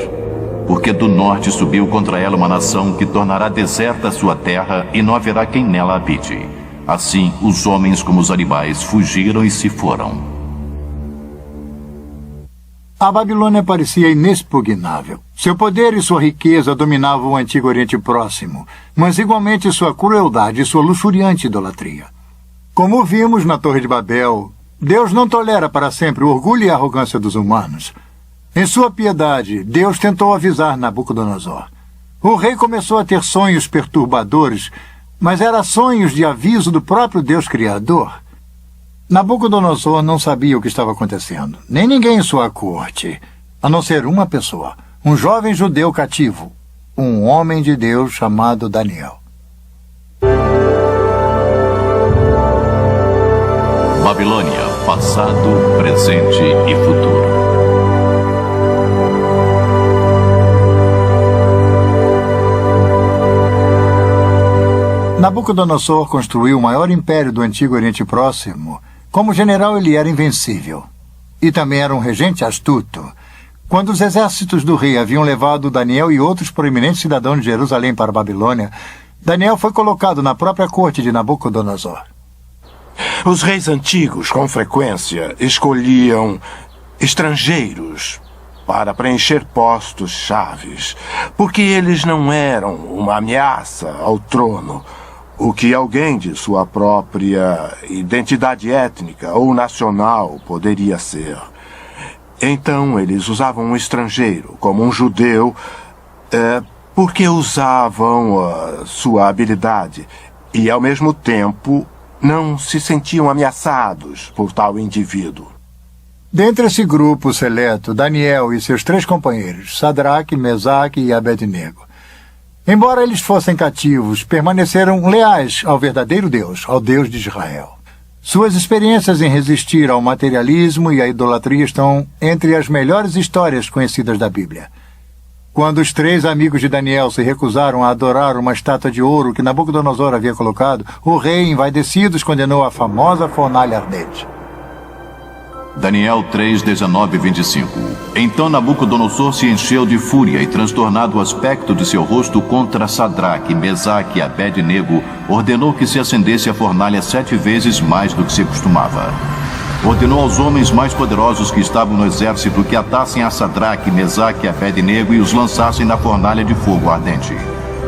Porque do norte subiu contra ela uma nação que tornará deserta a sua terra e não haverá quem nela habite. Assim, os homens como os animais fugiram e se foram. A Babilônia parecia inexpugnável. Seu poder e sua riqueza dominavam o Antigo Oriente Próximo, mas igualmente sua crueldade e sua luxuriante idolatria. Como vimos na Torre de Babel, Deus não tolera para sempre o orgulho e a arrogância dos humanos. Em sua piedade, Deus tentou avisar Nabucodonosor. O rei começou a ter sonhos perturbadores, mas eram sonhos de aviso do próprio Deus Criador. Nabucodonosor não sabia o que estava acontecendo, nem ninguém em sua corte, a não ser uma pessoa, um jovem judeu cativo, um homem de Deus chamado Daniel. Babilônia, passado, presente e futuro. Nabucodonosor construiu o maior império do Antigo Oriente Próximo. Como general, ele era invencível. E também era um regente astuto. Quando os exércitos do rei haviam levado Daniel e outros proeminentes cidadãos de Jerusalém para a Babilônia, Daniel foi colocado na própria corte de Nabucodonosor. Os reis antigos, com frequência, escolhiam estrangeiros para preencher postos chaves, porque eles não eram uma ameaça ao trono, o que alguém de sua própria identidade étnica ou nacional poderia ser. Então, eles usavam um estrangeiro, como um judeu, porque usavam sua habilidade e, ao mesmo tempo, não se sentiam ameaçados por tal indivíduo. Dentre esse grupo seleto, Daniel e seus 3 companheiros, Sadraque, Mesaque e Abednego, embora eles fossem cativos, permaneceram leais ao verdadeiro Deus, ao Deus de Israel. Suas experiências em resistir ao materialismo e à idolatria estão entre as melhores histórias conhecidas da Bíblia. Quando os 3 amigos de Daniel se recusaram a adorar uma estátua de ouro que Nabucodonosor havia colocado, o rei, envaidecido, os condenou à famosa fornalha ardente. Daniel 3, 19 e 25. Então Nabucodonosor se encheu de fúria e, transtornado o aspecto de seu rosto contra Sadraque, Mesaque e Abed-nego, ordenou que se acendesse a fornalha 7 vezes mais do que se costumava. Ordenou aos homens mais poderosos que estavam no exército que atassem a Sadraque, Mesaque e Abed-nego e os lançassem na fornalha de fogo ardente.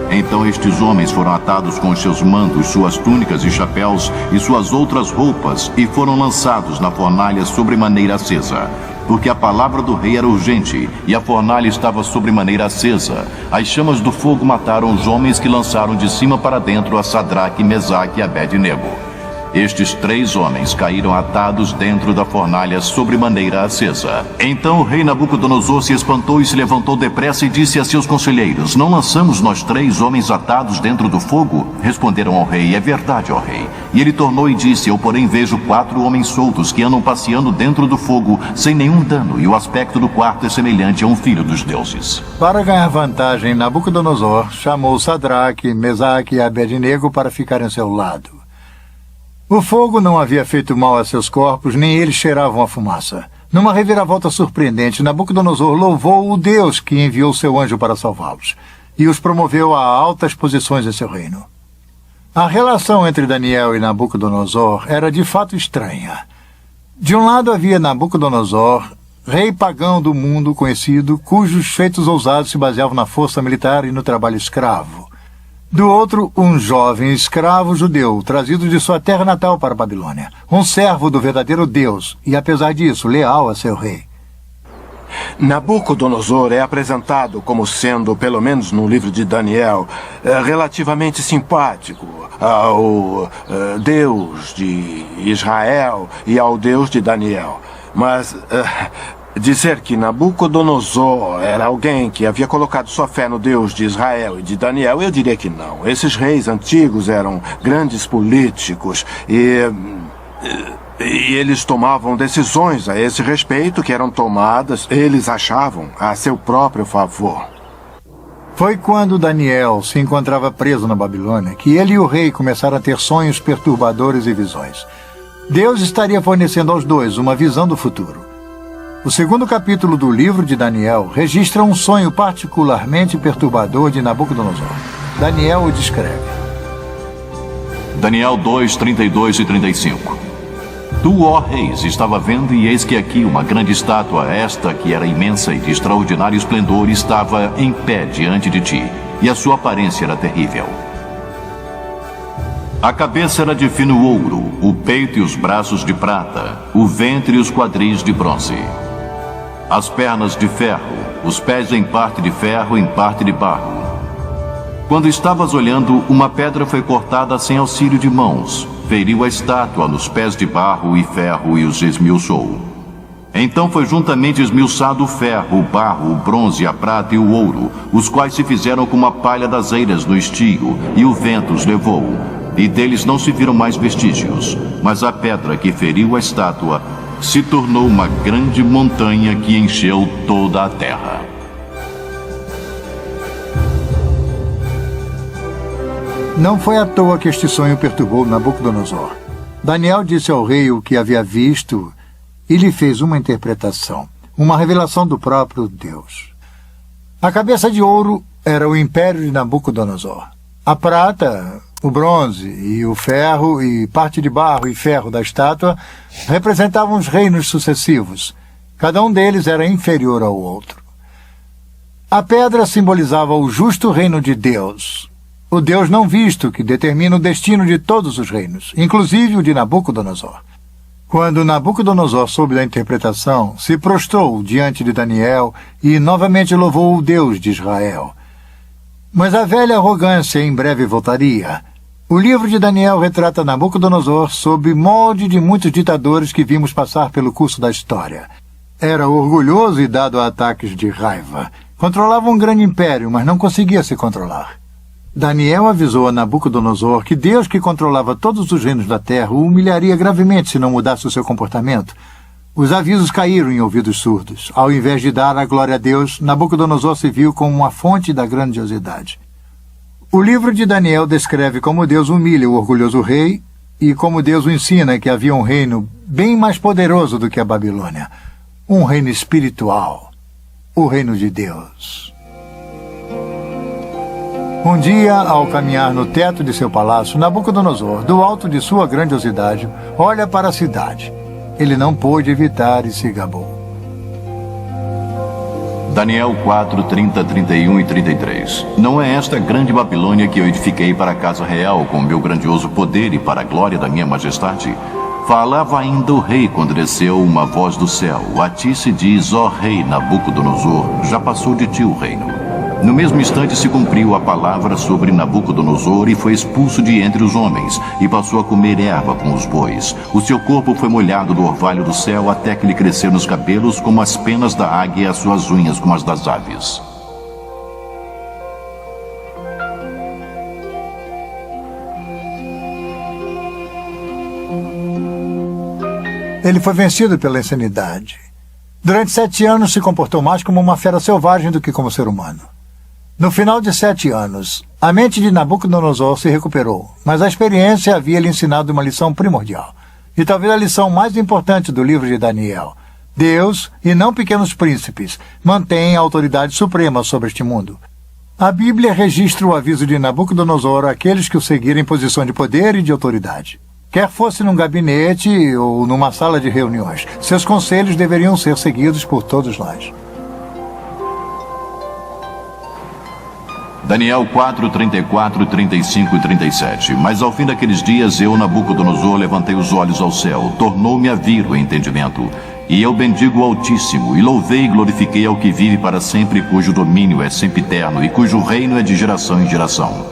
Então estes homens foram atados com os seus mantos, suas túnicas e chapéus e suas outras roupas e foram lançados na fornalha sobremaneira acesa. Porque a palavra do rei era urgente e a fornalha estava sobremaneira acesa. As chamas do fogo mataram os homens que lançaram de cima para dentro a Sadraque, Mesaque e Abed-nego. Estes 3 homens caíram atados dentro da fornalha sobremaneira acesa. Então o rei Nabucodonosor se espantou e se levantou depressa e disse a seus conselheiros: Não lançamos nós 3 homens atados dentro do fogo? Responderam ao rei: É verdade, ó rei. E ele tornou e disse: Eu, porém, vejo 4 homens soltos que andam passeando dentro do fogo sem nenhum dano, e o aspecto do quarto é semelhante a um filho dos deuses. Para ganhar vantagem, Nabucodonosor chamou Sadraque, Mesaque e Abed-nego para ficarem ao seu lado. O fogo não havia feito mal a seus corpos, nem eles cheiravam a fumaça. Numa reviravolta surpreendente, Nabucodonosor louvou o Deus que enviou seu anjo para salvá-los e os promoveu a altas posições em seu reino. A relação entre Daniel e Nabucodonosor era de fato estranha. De um lado havia Nabucodonosor, rei pagão do mundo conhecido, cujos feitos ousados se baseavam na força militar e no trabalho escravo. Do outro, um jovem escravo judeu, trazido de sua terra natal para a Babilônia. Um servo do verdadeiro Deus e, apesar disso, leal a seu rei. Nabucodonosor é apresentado como sendo, pelo menos no livro de Daniel, relativamente simpático ao Deus de Israel e ao Deus de Daniel. Mas dizer que Nabucodonosor era alguém que havia colocado sua fé no Deus de Israel e de Daniel, eu diria que não. Esses reis antigos eram grandes políticos e eles tomavam decisões a esse respeito que eram tomadas, eles achavam, a seu próprio favor. Foi quando Daniel se encontrava preso na Babilônia que ele e o rei começaram a ter sonhos perturbadores e visões. Deus estaria fornecendo aos dois uma visão do futuro. O 2º capítulo do livro de Daniel registra um sonho particularmente perturbador de Nabucodonosor. Daniel o descreve. Daniel 2, 32 e 35. Tu, ó reis, estava vendo, e eis que aqui uma grande estátua, esta que era imensa e de extraordinário esplendor, estava em pé diante de ti, e a sua aparência era terrível. A cabeça era de fino ouro, o peito e os braços de prata, o ventre e os quadris de bronze. As pernas de ferro, os pés em parte de ferro, em parte de barro. Quando estavas olhando, uma pedra foi cortada sem auxílio de mãos, feriu a estátua nos pés de barro e ferro e os esmiuçou. Então foi juntamente esmiuçado o ferro, o barro, o bronze, a prata e o ouro, os quais se fizeram como a palha das eiras no estio, e o vento os levou. E deles não se viram mais vestígios, mas a pedra que feriu a estátua se tornou uma grande montanha que encheu toda a terra. Não foi à toa que este sonho perturbou Nabucodonosor. Daniel disse ao rei o que havia visto e lhe fez uma interpretação, uma revelação do próprio Deus. A cabeça de ouro era o império de Nabucodonosor. A prata, o bronze e o ferro e parte de barro e ferro da estátua representavam os reinos sucessivos. Cada um deles era inferior ao outro. A pedra simbolizava o justo reino de Deus, o Deus não visto que determina o destino de todos os reinos, inclusive o de Nabucodonosor. Quando Nabucodonosor soube da interpretação, se prostrou diante de Daniel e novamente louvou o Deus de Israel. Mas a velha arrogância em breve voltaria. O livro de Daniel retrata Nabucodonosor sob molde de muitos ditadores que vimos passar pelo curso da história. Era orgulhoso e dado a ataques de raiva. Controlava um grande império, mas não conseguia se controlar. Daniel avisou a Nabucodonosor que Deus, que controlava todos os reinos da terra, o humilharia gravemente se não mudasse o seu comportamento. Os avisos caíram em ouvidos surdos. Ao invés de dar a glória a Deus, Nabucodonosor se viu como uma fonte da grandiosidade. O livro de Daniel descreve como Deus humilha o orgulhoso rei e como Deus o ensina que havia um reino bem mais poderoso do que a Babilônia. Um reino espiritual. O reino de Deus. Um dia, ao caminhar no teto de seu palácio, Nabucodonosor, do alto de sua grandiosidade, olha para a cidade. Ele não pôde evitar e se gabou. Daniel 4, 30, 31 e 33. Não é esta grande Babilônia que eu edifiquei para a casa real com meu grandioso poder e para a glória da minha majestade? Falava ainda o rei quando desceu uma voz do céu. A ti se diz, ó rei Nabucodonosor, já passou de ti o reino. No mesmo instante se cumpriu a palavra sobre Nabucodonosor e foi expulso de entre os homens e passou a comer erva com os bois. O seu corpo foi molhado do orvalho do céu até que lhe cresceram os cabelos como as penas da águia e as suas unhas como as das aves. Ele foi vencido pela insanidade. Durante 7 anos se comportou mais como uma fera selvagem do que como ser humano. No final de 7 anos, a mente de Nabucodonosor se recuperou, mas a experiência havia lhe ensinado uma lição primordial, e talvez a lição mais importante do livro de Daniel. Deus, e não pequenos príncipes, mantém a autoridade suprema sobre este mundo. A Bíblia registra o aviso de Nabucodonosor àqueles que o seguirem em posição de poder e de autoridade. Quer fosse num gabinete ou numa sala de reuniões, seus conselhos deveriam ser seguidos por todos nós. Daniel 4, 34, 35 e 37. Mas ao fim daqueles dias eu, Nabucodonosor, levantei os olhos ao céu, tornou-me a vir o entendimento. E eu bendigo o Altíssimo, e louvei e glorifiquei ao que vive para sempre, cujo domínio é sempiterno, e cujo reino é de geração em geração.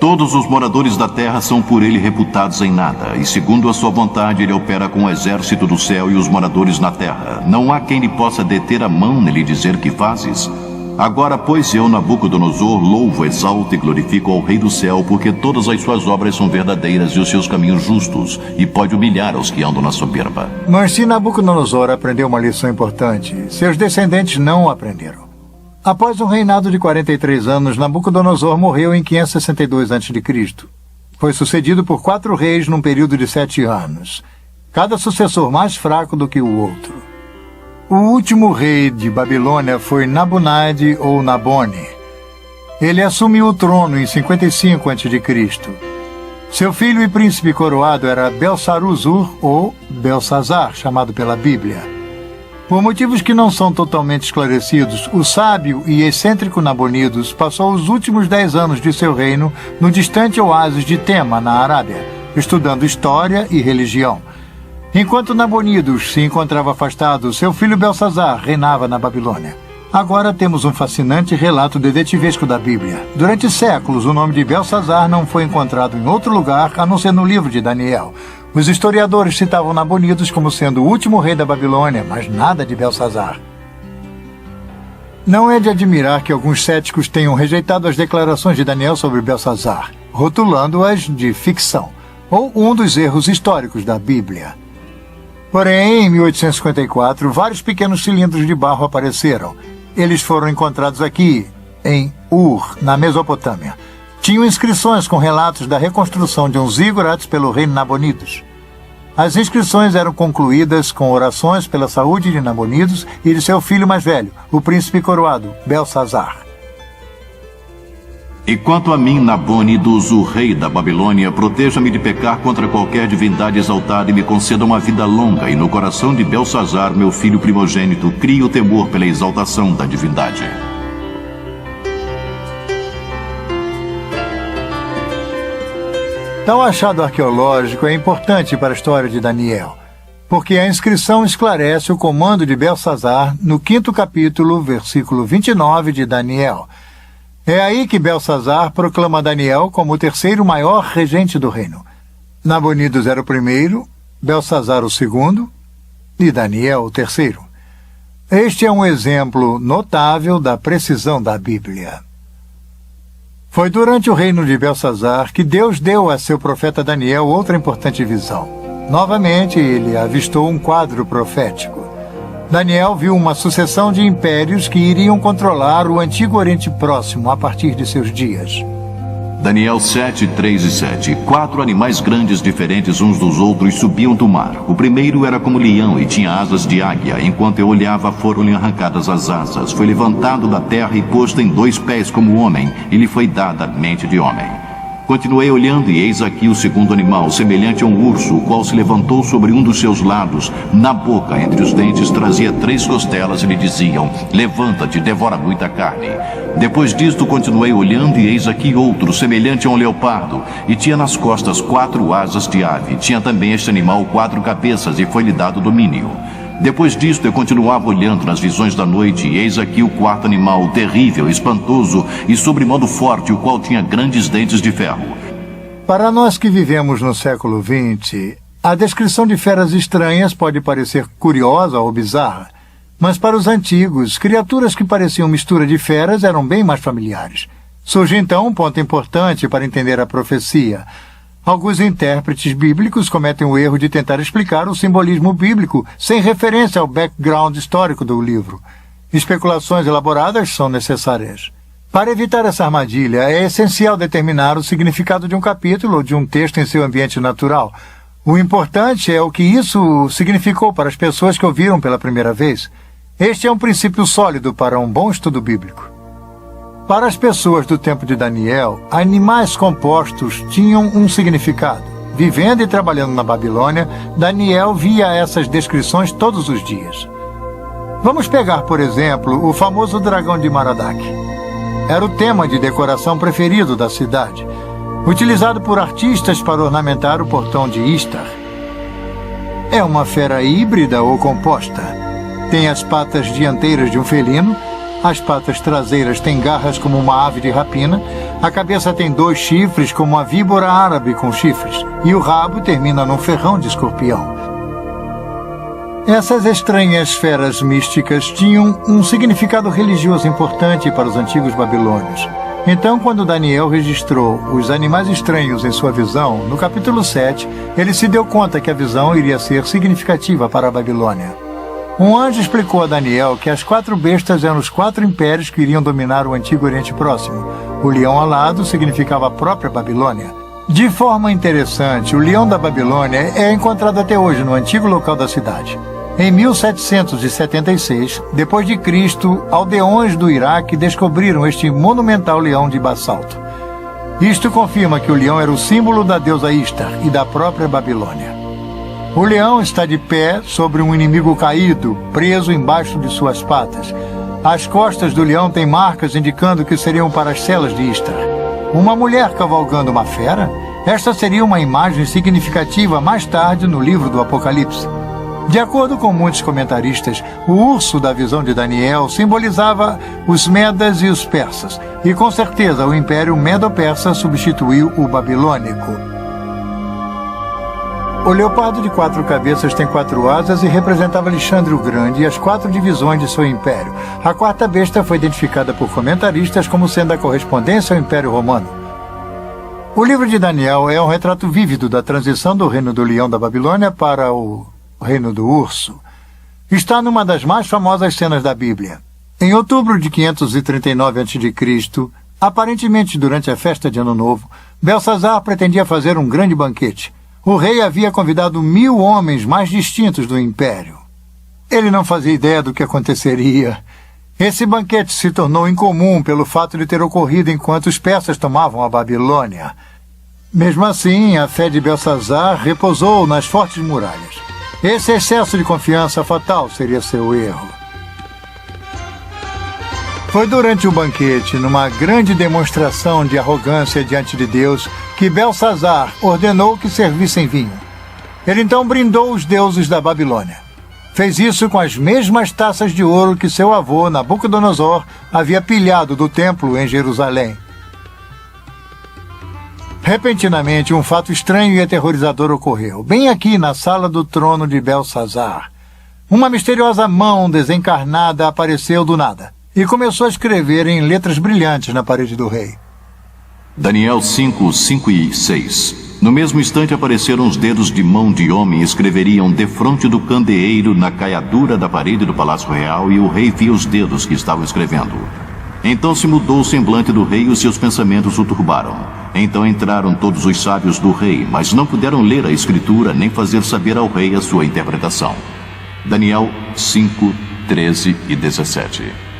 Todos os moradores da terra são por ele reputados em nada, e segundo a sua vontade ele opera com o exército do céu e os moradores na terra. Não há quem lhe possa deter a mão nele dizer que fazes. Agora, pois, eu, Nabucodonosor, louvo, exalto e glorifico ao Rei do céu, porque todas as suas obras são verdadeiras e os seus caminhos justos, e pode humilhar aos que andam na soberba. Mas se Nabucodonosor aprendeu uma lição importante, seus descendentes não aprenderam. Após um reinado de 43 anos, Nabucodonosor morreu em 562 a.C. Foi sucedido por 4 reis num período de 7 anos, cada sucessor mais fraco do que o outro. O último rei de Babilônia foi Nabonide ou Nabone. Ele assumiu o trono em 55 a.C. Seu filho e príncipe coroado era Belsaruzur ou Belsazar, chamado pela Bíblia. Por motivos que não são totalmente esclarecidos, o sábio e excêntrico Nabonidos passou os últimos 10 anos de seu reino no distante oásis de Tema, na Arábia, estudando história e religião. Enquanto Nabonidos se encontrava afastado, seu filho Belsazar reinava na Babilônia. Agora temos um fascinante relato detetivesco da Bíblia. Durante séculos, o nome de Belsazar não foi encontrado em outro lugar a não ser no livro de Daniel. Os historiadores citavam Nabonidos como sendo o último rei da Babilônia, mas nada de Belsazar. Não é de admirar que alguns céticos tenham rejeitado as declarações de Daniel sobre Belsazar, rotulando-as de ficção, ou um dos erros históricos da Bíblia. Porém, em 1854, vários pequenos cilindros de barro apareceram. Eles foram encontrados aqui, em Ur, na Mesopotâmia. Tinham inscrições com relatos da reconstrução de um zigurates pelo rei Nabonidos. As inscrições eram concluídas com orações pela saúde de Nabonidos e de seu filho mais velho, o príncipe coroado, Belsazar. E quanto a mim, Nabonidos, o rei da Babilônia, proteja-me de pecar contra qualquer divindade exaltada e me conceda uma vida longa, e no coração de Belsazar, meu filho primogênito, crie o temor pela exaltação da divindade. Tal achado arqueológico é importante para a história de Daniel, porque a inscrição esclarece o comando de Belsazar no 5º capítulo, versículo 29 de Daniel. É aí que Belsazar proclama Daniel como o 3º maior regente do reino. Nabonidos era o primeiro, Belsazar o segundo e Daniel o terceiro. Este é um exemplo notável da precisão da Bíblia. Foi durante o reino de Belsazar que Deus deu a seu profeta Daniel outra importante visão. Novamente, ele avistou um quadro profético. Daniel viu uma sucessão de impérios que iriam controlar o antigo Oriente Próximo a partir de seus dias. Daniel 7, 3 e 7. 4 animais grandes diferentes uns dos outros subiam do mar. O primeiro era como leão e tinha asas de águia. Enquanto eu olhava, foram-lhe arrancadas as asas. Foi levantado da terra e posto em 2 pés como homem, e lhe foi dada a mente de homem. Continuei olhando, e eis aqui o segundo animal, semelhante a um urso, o qual se levantou sobre um dos seus lados. Na boca, entre os dentes, trazia 3 costelas e lhe diziam: levanta-te, devora muita carne. Depois disto, continuei olhando, e eis aqui outro, semelhante a um leopardo, e tinha nas costas 4 asas de ave. Tinha também este animal 4 cabeças, e foi-lhe dado domínio. Depois disto, eu continuava olhando nas visões da noite, e eis aqui o 4º animal, terrível, espantoso e sobremodo forte, o qual tinha grandes dentes de ferro. Para nós que vivemos no século XX, a descrição de feras estranhas pode parecer curiosa ou bizarra, mas para os antigos, criaturas que pareciam mistura de feras eram bem mais familiares. Surge então um ponto importante para entender a profecia. Alguns intérpretes bíblicos cometem o erro de tentar explicar o simbolismo bíblico sem referência ao background histórico do livro. Especulações elaboradas são necessárias. Para evitar essa armadilha, é essencial determinar o significado de um capítulo ou de um texto em seu ambiente natural. O importante é o que isso significou para as pessoas que ouviram pela primeira vez. Este é um princípio sólido para um bom estudo bíblico. Para as pessoas do tempo de Daniel, animais compostos tinham um significado. Vivendo e trabalhando na Babilônia, Daniel via essas descrições todos os dias. Vamos pegar, por exemplo, o famoso dragão de Merodach. Era o tema de decoração preferido da cidade, utilizado por artistas para ornamentar o portão de Istar. É uma fera híbrida ou composta. Tem as patas dianteiras de um felino, as patas traseiras têm garras como uma ave de rapina, a cabeça tem 2 chifres como uma víbora árabe com chifres, e o rabo termina num ferrão de escorpião. Essas estranhas feras místicas tinham um significado religioso importante para os antigos babilônios. Então, quando Daniel registrou os animais estranhos em sua visão, no capítulo 7, ele se deu conta que a visão iria ser significativa para a Babilônia. Um anjo explicou a Daniel que as 4 bestas eram os 4 impérios que iriam dominar o antigo Oriente Próximo. O leão alado significava a própria Babilônia. De forma interessante, o leão da Babilônia é encontrado até hoje no antigo local da cidade. Em 1776, depois de Cristo, aldeões do Iraque descobriram este monumental leão de basalto. Isto confirma que o leão era o símbolo da deusa Istar e da própria Babilônia. O leão está de pé sobre um inimigo caído, preso embaixo de suas patas. As costas do leão têm marcas indicando que seriam para as celas de Istar. Uma mulher cavalgando uma fera? Esta seria uma imagem significativa mais tarde no livro do Apocalipse. De acordo com muitos comentaristas, o urso da visão de Daniel simbolizava os medas e os persas, e com certeza o Império Medo-Persa substituiu o babilônico. O leopardo de 4 cabeças tem 4 asas e representava Alexandre o Grande e as 4 divisões de seu império. A 4ª besta foi identificada por comentaristas como sendo a correspondência ao Império Romano. O livro de Daniel é um retrato vívido da transição do reino do leão da Babilônia para o reino do urso. Está numa das mais famosas cenas da Bíblia. Em outubro de 539 a.C., aparentemente durante a festa de Ano Novo, Belsazar pretendia fazer um grande banquete. O rei havia convidado 1000 homens mais distintos do império. Ele não fazia ideia do que aconteceria. Esse banquete se tornou incomum pelo fato de ter ocorrido enquanto os persas tomavam a Babilônia. Mesmo assim, a fé de Belsazar repousou nas fortes muralhas. Esse excesso de confiança fatal seria seu erro. Foi durante o banquete, numa grande demonstração de arrogância diante de Deus, que Belsazar ordenou que servissem vinho. Ele então brindou os deuses da Babilônia. Fez isso com as mesmas taças de ouro que seu avô, Nabucodonosor, havia pilhado do templo em Jerusalém. Repentinamente, um fato estranho e aterrorizador ocorreu, bem aqui na sala do trono de Belsazar. Uma misteriosa mão desencarnada apareceu do nada e começou a escrever em letras brilhantes na parede do rei. Daniel 5, 5 e 6. No mesmo instante apareceram os dedos de mão de homem e escreveriam defronte do candeeiro na caiadura da parede do palácio real, e o rei via os dedos que estavam escrevendo. Então se mudou o semblante do rei e os seus pensamentos o turbaram. Então entraram todos os sábios do rei, mas não puderam ler a escritura nem fazer saber ao rei a sua interpretação. Daniel 5, 13 e 17.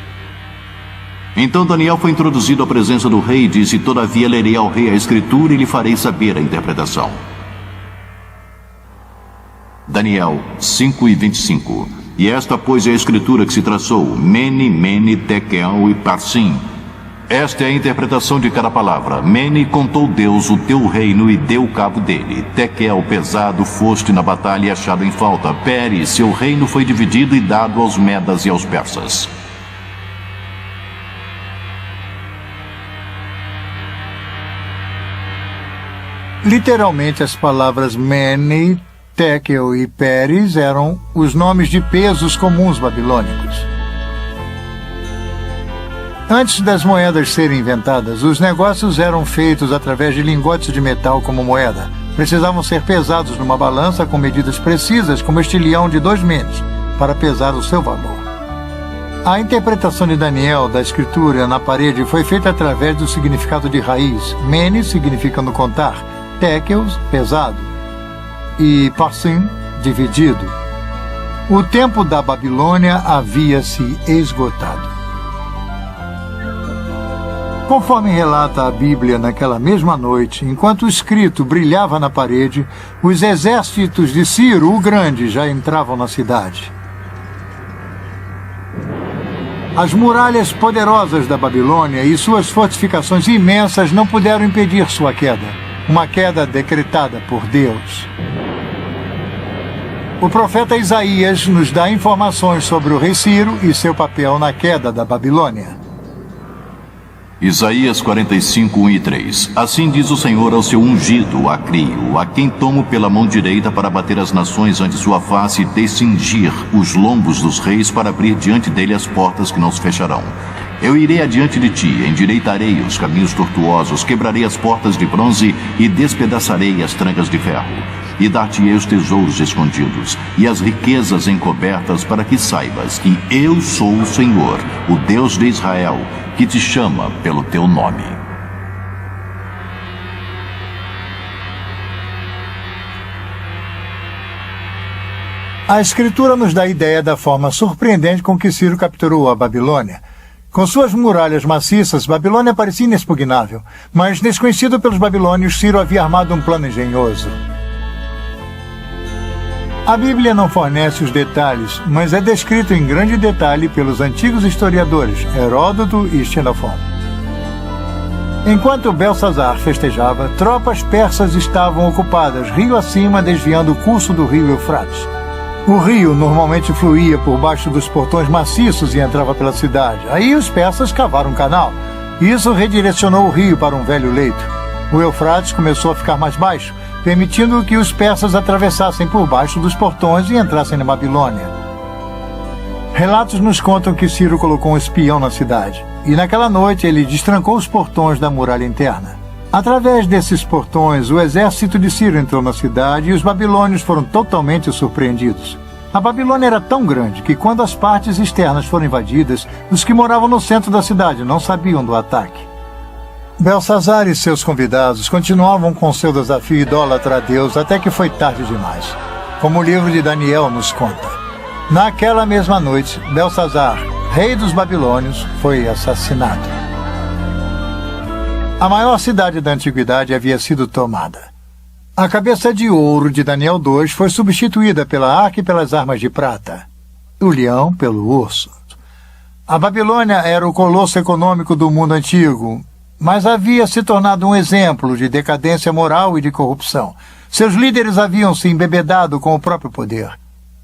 Então Daniel foi introduzido à presença do rei e disse: todavia lerei ao rei a escritura e lhe farei saber a interpretação. Daniel 5 e 25. E esta, pois, é a escritura que se traçou: Mene, Mene, Tekel e Parsim. Esta é a interpretação de cada palavra. Mene, contou Deus o teu reino e deu cabo dele. Tekel, pesado, foste na batalha e achado em falta. Pere, seu reino foi dividido e dado aos medas e aos persas. Literalmente, as palavras Mene, Tekel e Peres eram os nomes de pesos comuns babilônicos. Antes das moedas serem inventadas, os negócios eram feitos através de lingotes de metal como moeda. Precisavam ser pesados numa balança com medidas precisas, como este leão de 2 menes, para pesar o seu valor. A interpretação de Daniel da escritura na parede foi feita através do significado de raiz. Mene, significando contar, Tekel, pesado, e Parsim, dividido. O tempo da Babilônia havia se esgotado. Conforme relata a Bíblia, naquela mesma noite, enquanto o escrito brilhava na parede, os exércitos de Ciro o Grande já entravam na cidade. As muralhas poderosas da Babilônia e suas fortificações imensas não puderam impedir sua queda. Uma queda decretada por Deus. O profeta Isaías nos dá informações sobre o rei Ciro e seu papel na queda da Babilônia. Isaías 45, 1 e 3. Assim diz o Senhor ao seu ungido, a Crio, a quem tomo pela mão direita para bater as nações ante sua face e descingir os lombos dos reis, para abrir diante dele as portas que não se fecharão. Eu irei adiante de ti, endireitarei os caminhos tortuosos, quebrarei as portas de bronze e despedaçarei as trancas de ferro. E dar-te-ei os tesouros escondidos e as riquezas encobertas, para que saibas que eu sou o Senhor, o Deus de Israel, que te chama pelo teu nome. A Escritura nos dá a ideia da forma surpreendente com que Ciro capturou a Babilônia. Com suas muralhas maciças, Babilônia parecia inexpugnável, mas desconhecido pelos babilônios, Ciro havia armado um plano engenhoso. A Bíblia não fornece os detalhes, mas é descrito em grande detalhe pelos antigos historiadores Heródoto e Xenofon. Enquanto Belsazar festejava, tropas persas estavam ocupadas rio acima, desviando o curso do rio Eufrates. O rio normalmente fluía por baixo dos portões maciços e entrava pela cidade. Aí os persas cavaram um canal. Isso redirecionou o rio para um velho leito. O Eufrates começou a ficar mais baixo, permitindo que os persas atravessassem por baixo dos portões e entrassem na Babilônia. Relatos nos contam que Ciro colocou um espião na cidade, e naquela noite ele destrancou os portões da muralha interna. Através desses portões, o exército de Ciro entrou na cidade e os babilônios foram totalmente surpreendidos. A Babilônia era tão grande que, quando as partes externas foram invadidas, os que moravam no centro da cidade não sabiam do ataque. Belsazar e seus convidados continuavam com seu desafio idólatra a Deus até que foi tarde demais, como o livro de Daniel nos conta. Naquela mesma noite, Belsazar, rei dos babilônios, foi assassinado. A maior cidade da antiguidade havia sido tomada. A cabeça de ouro de Daniel 2 foi substituída pela arca e pelas armas de prata. O leão pelo urso. A Babilônia era o colosso econômico do mundo antigo, mas havia se tornado um exemplo de decadência moral e de corrupção. Seus líderes haviam se embebedado com o próprio poder.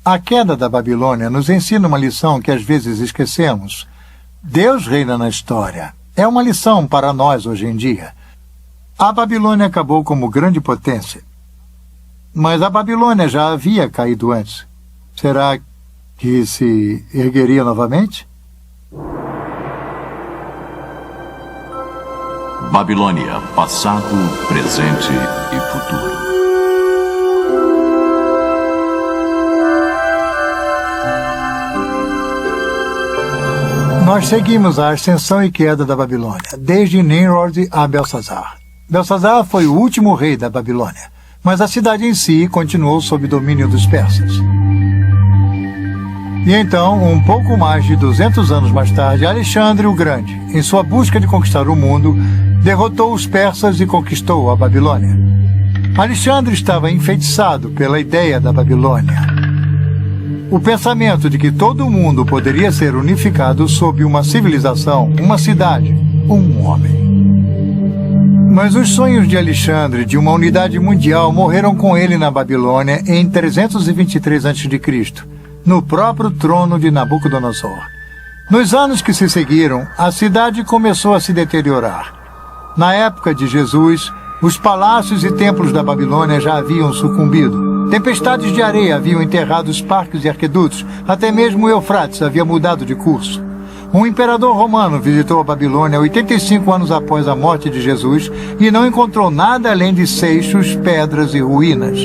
A queda da Babilônia nos ensina uma lição que às vezes esquecemos. Deus reina na história. É uma lição para nós hoje em dia. A Babilônia acabou como grande potência. Mas a Babilônia já havia caído antes. Será que se ergueria novamente? Babilônia, passado, presente e futuro. Nós seguimos a ascensão e queda da Babilônia, desde Nimrod a Belsazar. Belsazar foi o último rei da Babilônia, mas a cidade em si continuou sob domínio dos persas. E então, um pouco mais de 200 anos mais tarde, Alexandre o Grande, em sua busca de conquistar o mundo, derrotou os persas e conquistou a Babilônia. Alexandre estava enfeitiçado pela ideia da Babilônia. O pensamento de que todo o mundo poderia ser unificado sob uma civilização, uma cidade, um homem. Mas os sonhos de Alexandre de uma unidade mundial morreram com ele na Babilônia em 323 a.C., no próprio trono de Nabucodonosor. Nos anos que se seguiram, a cidade começou a se deteriorar. Na época de Jesus, os palácios e templos da Babilônia já haviam sucumbido. Tempestades de areia haviam enterrado os parques e arquedutos, até mesmo o Eufrates havia mudado de curso. Um imperador romano visitou a Babilônia 85 anos após a morte de Jesus e não encontrou nada além de seixos, pedras e ruínas.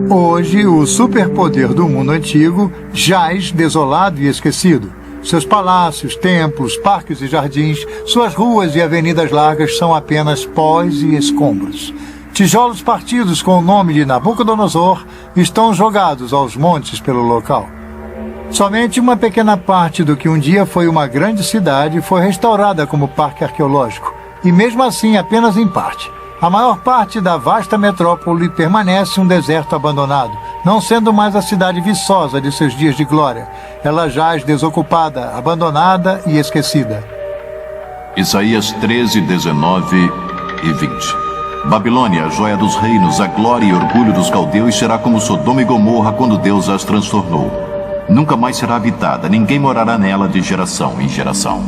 Hoje, o superpoder do mundo antigo jaz desolado e esquecido. Seus palácios, templos, parques e jardins, suas ruas e avenidas largas são apenas pós e escombros. Tijolos partidos com o nome de Nabucodonosor estão jogados aos montes pelo local. Somente uma pequena parte do que um dia foi uma grande cidade foi restaurada como parque arqueológico, e mesmo assim apenas em parte. A maior parte da vasta metrópole permanece um deserto abandonado, não sendo mais a cidade viçosa de seus dias de glória. Ela jaz desocupada, abandonada e esquecida. Isaías 13, 19 e 20. Babilônia, a joia dos reinos, a glória e orgulho dos caldeus, será como Sodoma e Gomorra quando Deus as transtornou. Nunca mais será habitada, ninguém morará nela de geração em geração.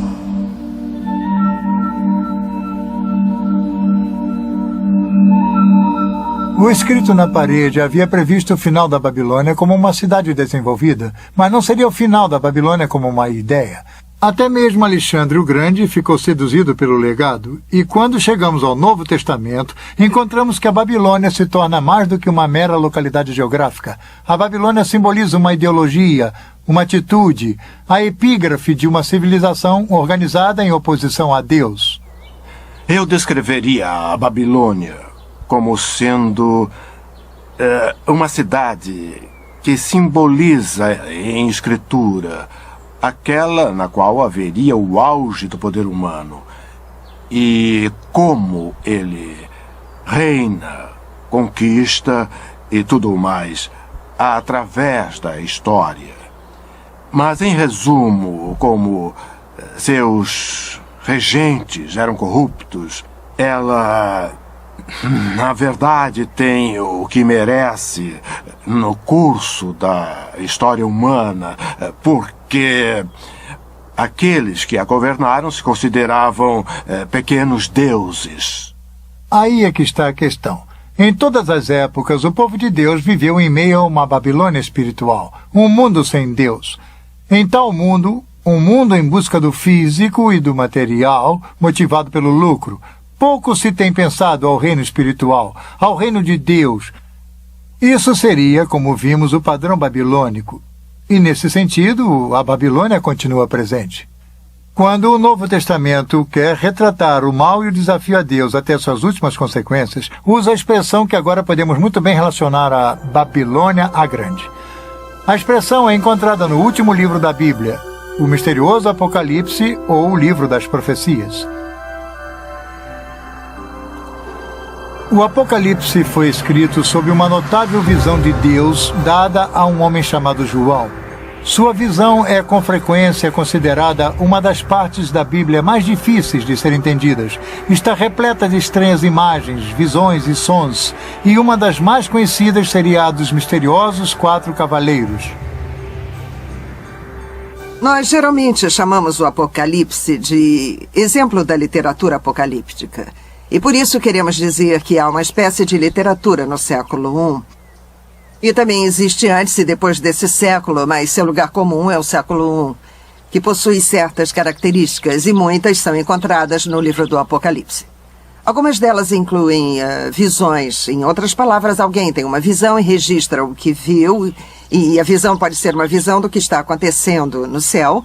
O escrito na parede havia previsto o final da Babilônia como uma cidade desenvolvida, mas não seria o final da Babilônia como uma ideia. Até mesmo Alexandre o Grande ficou seduzido pelo legado, e quando chegamos ao Novo Testamento, encontramos que a Babilônia se torna mais do que uma mera localidade geográfica. A Babilônia simboliza uma ideologia, uma atitude, a epígrafe de uma civilização organizada em oposição a Deus. Eu descreveria a Babilônia como sendo uma cidade que simboliza em escritura aquela na qual haveria o auge do poder humano e como ele reina, conquista e tudo mais através da história. Mas, em resumo, como seus regentes eram corruptos, ela, na verdade, tem o que merece no curso da história humana, porque aqueles que a governaram se consideravam pequenos deuses. Aí é que está a questão. Em todas as épocas, o povo de Deus viveu em meio a uma Babilônia espiritual, um mundo sem Deus. Em tal mundo, um mundo em busca do físico e do material, motivado pelo lucro, pouco se tem pensado ao reino espiritual, ao reino de Deus. Isso seria, como vimos, o padrão babilônico. E, nesse sentido, a Babilônia continua presente. Quando o Novo Testamento quer retratar o mal e o desafio a Deus até suas últimas consequências, usa a expressão que agora podemos muito bem relacionar a Babilônia a Grande. A expressão é encontrada no último livro da Bíblia, o misterioso Apocalipse ou o livro das profecias. O Apocalipse foi escrito sob uma notável visão de Deus dada a um homem chamado João. Sua visão é com frequência considerada uma das partes da Bíblia mais difíceis de ser entendidas. Está repleta de estranhas imagens, visões e sons, e uma das mais conhecidas seria a dos misteriosos 4 cavaleiros. Nós geralmente chamamos o Apocalipse de exemplo da literatura apocalíptica. E por isso queremos dizer que há uma espécie de literatura no século I. E também existe antes e depois desse século, mas seu lugar comum é o século I, que possui certas características e muitas são encontradas no livro do Apocalipse. Algumas delas incluem visões. Em outras palavras, alguém tem uma visão e registra o que viu, e a visão pode ser uma visão do que está acontecendo no céu,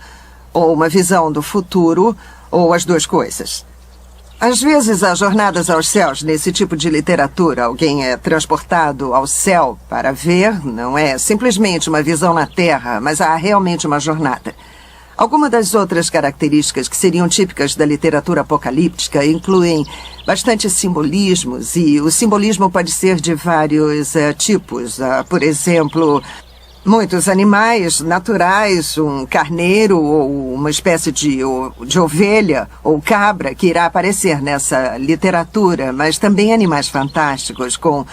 ou uma visão do futuro, ou as duas coisas. Às vezes, há jornadas aos céus nesse tipo de literatura. Alguém é transportado ao céu para ver, não é simplesmente uma visão na Terra, mas há realmente uma jornada. Algumas das outras características que seriam típicas da literatura apocalíptica incluem bastante simbolismos, e o simbolismo pode ser de vários tipos. Por exemplo, muitos animais naturais, um carneiro ou uma espécie de ovelha ou cabra que irá aparecer nessa literatura, mas também animais fantásticos com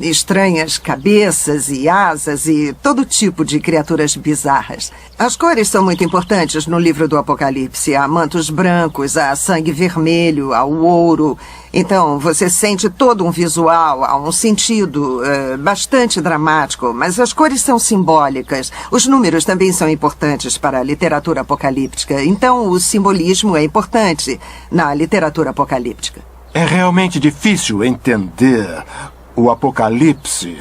estranhas cabeças e asas e todo tipo de criaturas bizarras. As cores são muito importantes no livro do Apocalipse. Há mantos brancos, há sangue vermelho, há o ouro. Então, você sente todo um visual, há um sentido bastante dramático, mas as cores são simbólicas. Os números também são importantes para a literatura apocalíptica. Então, o simbolismo é importante na literatura apocalíptica. É realmente difícil entender o Apocalipse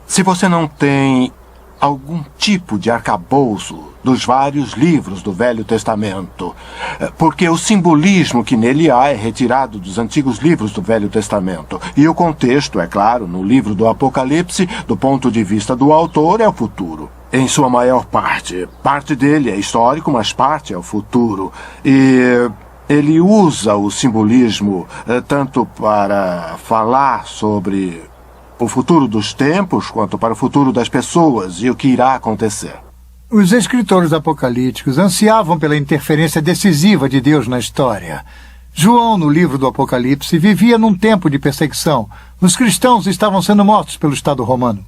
se você não tem algum tipo de arcabouço dos vários livros do Velho Testamento, porque o simbolismo que nele há é retirado dos antigos livros do Velho Testamento. E o contexto, é claro, no livro do Apocalipse, do ponto de vista do autor, é o futuro. Em sua maior parte. Parte dele é histórico, mas parte é o futuro. E ele usa o simbolismo tanto para falar sobre o futuro dos tempos, quanto para o futuro das pessoas e o que irá acontecer. Os escritores apocalípticos ansiavam pela interferência decisiva de Deus na história. João, no livro do Apocalipse, vivia num tempo de perseguição. Os cristãos estavam sendo mortos pelo Estado romano.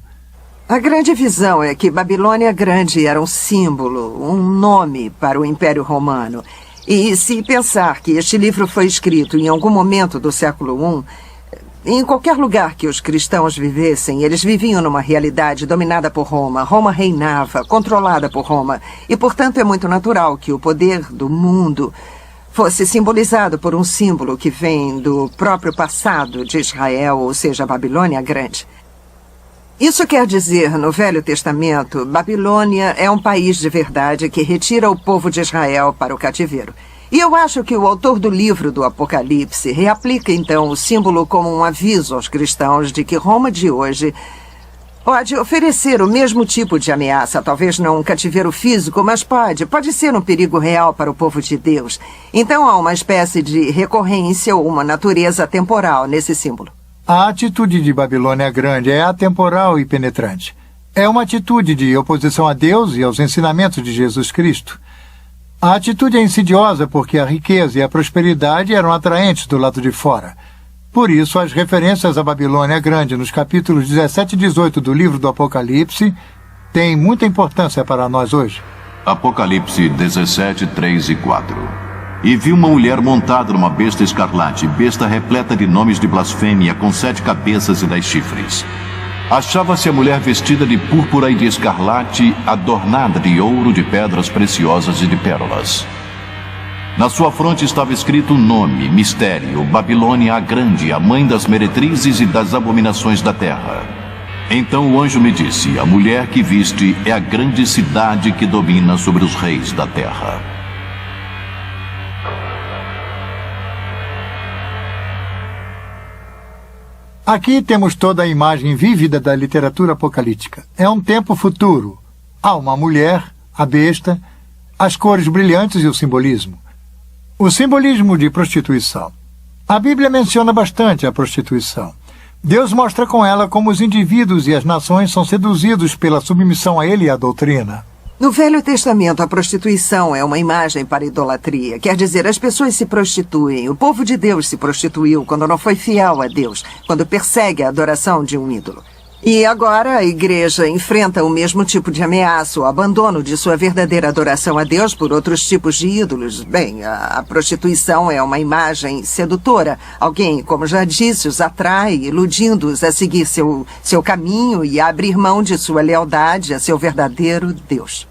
A grande visão é que Babilônia Grande era um símbolo, um nome para o Império Romano. E se pensar que este livro foi escrito em algum momento do século I, em qualquer lugar que os cristãos vivessem, eles viviam numa realidade dominada por Roma. Roma reinava, controlada por Roma. E, portanto, é muito natural que o poder do mundo fosse simbolizado por um símbolo que vem do próprio passado de Israel, ou seja, a Babilônia Grande. Isso quer dizer, no Velho Testamento, Babilônia é um país de verdade que retira o povo de Israel para o cativeiro. E eu acho que o autor do livro do Apocalipse reaplica, então, o símbolo como um aviso aos cristãos de que Roma de hoje pode oferecer o mesmo tipo de ameaça, talvez não um cativeiro físico, mas pode ser um perigo real para o povo de Deus. Então há uma espécie de recorrência ou uma natureza temporal nesse símbolo. A atitude de Babilônia Grande é atemporal e penetrante. É uma atitude de oposição a Deus e aos ensinamentos de Jesus Cristo. A atitude é insidiosa porque a riqueza e a prosperidade eram atraentes do lado de fora. Por isso, as referências à Babilônia Grande nos capítulos 17 e 18 do livro do Apocalipse têm muita importância para nós hoje. Apocalipse 17, 3 e 4. E vi uma mulher montada numa besta escarlate, besta repleta de nomes de blasfêmia, com 7 cabeças e 10 chifres. Achava-se a mulher vestida de púrpura e de escarlate, adornada de ouro, de pedras preciosas e de pérolas. Na sua fronte estava escrito um nome, mistério, Babilônia a Grande, a mãe das meretrizes e das abominações da terra. Então o anjo me disse, a mulher que viste é a grande cidade que domina sobre os reis da terra. Aqui temos toda a imagem vívida da literatura apocalíptica. É um tempo futuro. Há uma mulher, a besta, as cores brilhantes e o simbolismo. O simbolismo de prostituição. A Bíblia menciona bastante a prostituição. Deus mostra com ela como os indivíduos e as nações são seduzidos pela submissão a ele e à doutrina. No Velho Testamento, a prostituição é uma imagem para a idolatria. Quer dizer, as pessoas se prostituem. O povo de Deus se prostituiu quando não foi fiel a Deus, quando persegue a adoração de um ídolo. E agora a igreja enfrenta o mesmo tipo de ameaça, o abandono de sua verdadeira adoração a Deus por outros tipos de ídolos. Bem, a prostituição é uma imagem sedutora. Alguém, como já disse, os atrai, iludindo-os a seguir seu caminho e a abrir mão de sua lealdade a seu verdadeiro Deus.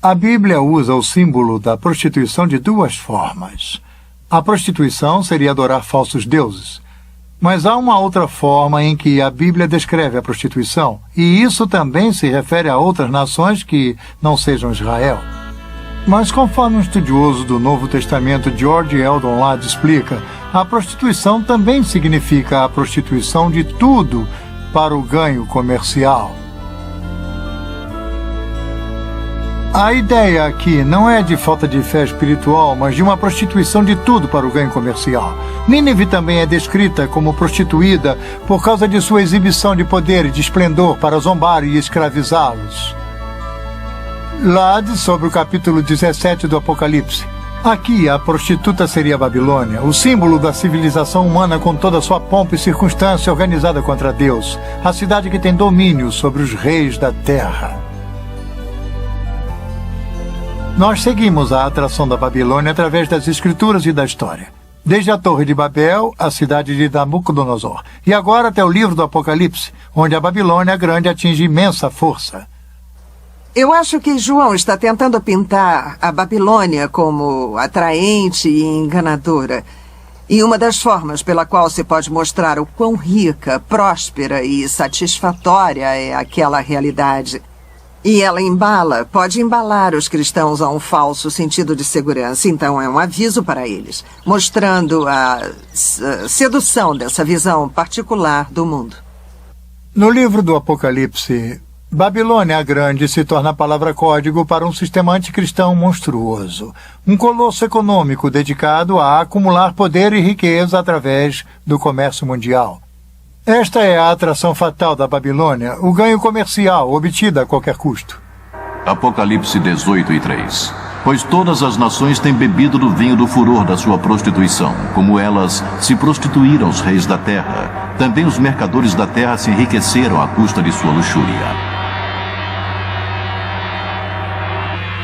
A Bíblia usa o símbolo da prostituição de duas formas. A prostituição seria adorar falsos deuses. Mas há uma outra forma em que a Bíblia descreve a prostituição, e isso também se refere a outras nações que não sejam Israel. Mas conforme um estudioso do Novo Testamento, George Eldon Ladd, explica, a prostituição também significa a prostituição de tudo para o ganho comercial. A ideia aqui não é de falta de fé espiritual, mas de uma prostituição de tudo para o ganho comercial. Nínive também é descrita como prostituída por causa de sua exibição de poder e de esplendor para zombar e escravizá-los. Ladd, sobre o capítulo 17 do Apocalipse. Aqui, a prostituta seria a Babilônia, o símbolo da civilização humana com toda a sua pompa e circunstância organizada contra Deus, a cidade que tem domínio sobre os reis da terra. Nós seguimos a atração da Babilônia através das escrituras e da história. Desde a Torre de Babel, a cidade de Nabucodonosor, e agora até o livro do Apocalipse, onde a Babilônia grande atinge imensa força. Eu acho que João está tentando pintar a Babilônia como atraente e enganadora. E uma das formas pela qual se pode mostrar o quão rica, próspera e satisfatória é aquela realidade. E ela pode embalar os cristãos a um falso sentido de segurança. Então é um aviso para eles, mostrando a sedução dessa visão particular do mundo. No livro do Apocalipse, Babilônia a Grande se torna a palavra código para um sistema anticristão monstruoso. Um colosso econômico dedicado a acumular poder e riqueza através do comércio mundial. Esta é a atração fatal da Babilônia, o ganho comercial obtido a qualquer custo. Apocalipse 18:3. Pois todas as nações têm bebido do vinho do furor da sua prostituição, como elas se prostituíram aos reis da terra. Também os mercadores da terra se enriqueceram à custa de sua luxúria.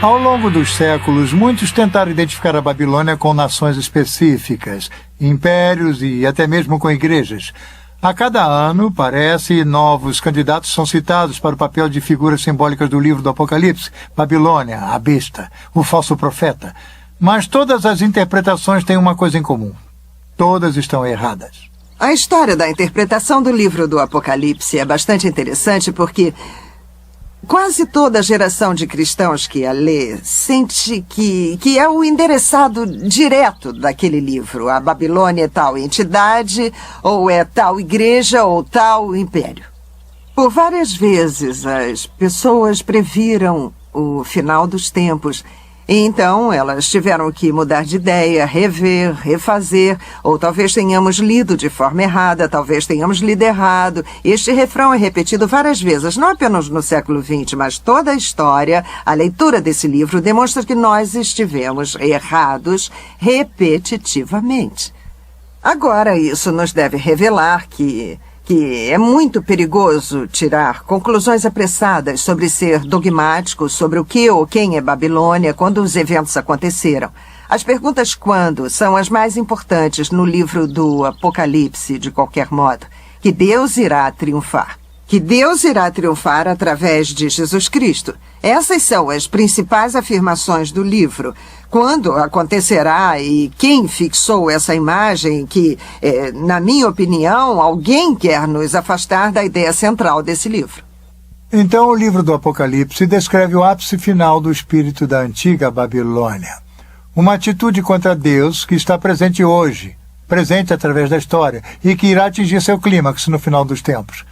Ao longo dos séculos, muitos tentaram identificar a Babilônia com nações específicas, impérios e até mesmo com igrejas. A cada ano, parece, novos candidatos são citados para o papel de figuras simbólicas do livro do Apocalipse, Babilônia, a besta, o falso profeta. Mas todas as interpretações têm uma coisa em comum. Todas estão erradas. A história da interpretação do livro do Apocalipse é bastante interessante porque quase toda a geração de cristãos que a lê sente que é o endereçado direto daquele livro. A Babilônia é tal entidade, ou é tal igreja, ou tal império. Por várias vezes, as pessoas previram o final dos tempos. E então, elas tiveram que mudar de ideia, rever, refazer, ou talvez tenhamos lido de forma errada, talvez tenhamos lido errado. Este refrão é repetido várias vezes, não apenas no século XX, mas toda a história, a leitura desse livro demonstra que nós estivemos errados repetitivamente. Agora, isso nos deve revelar que é muito perigoso tirar conclusões apressadas sobre ser dogmático, sobre o que ou quem é Babilônia quando os eventos aconteceram. As perguntas quando são as mais importantes no livro do Apocalipse, de qualquer modo. Que Deus irá triunfar. Que Deus irá triunfar através de Jesus Cristo. Essas são as principais afirmações do livro. Quando acontecerá e quem fixou essa imagem que, na minha opinião, alguém quer nos afastar da ideia central desse livro. Então, o livro do Apocalipse descreve o ápice final do espírito da antiga Babilônia. Uma atitude contra Deus que está presente hoje, presente através da história, e que irá atingir seu clímax no final dos tempos.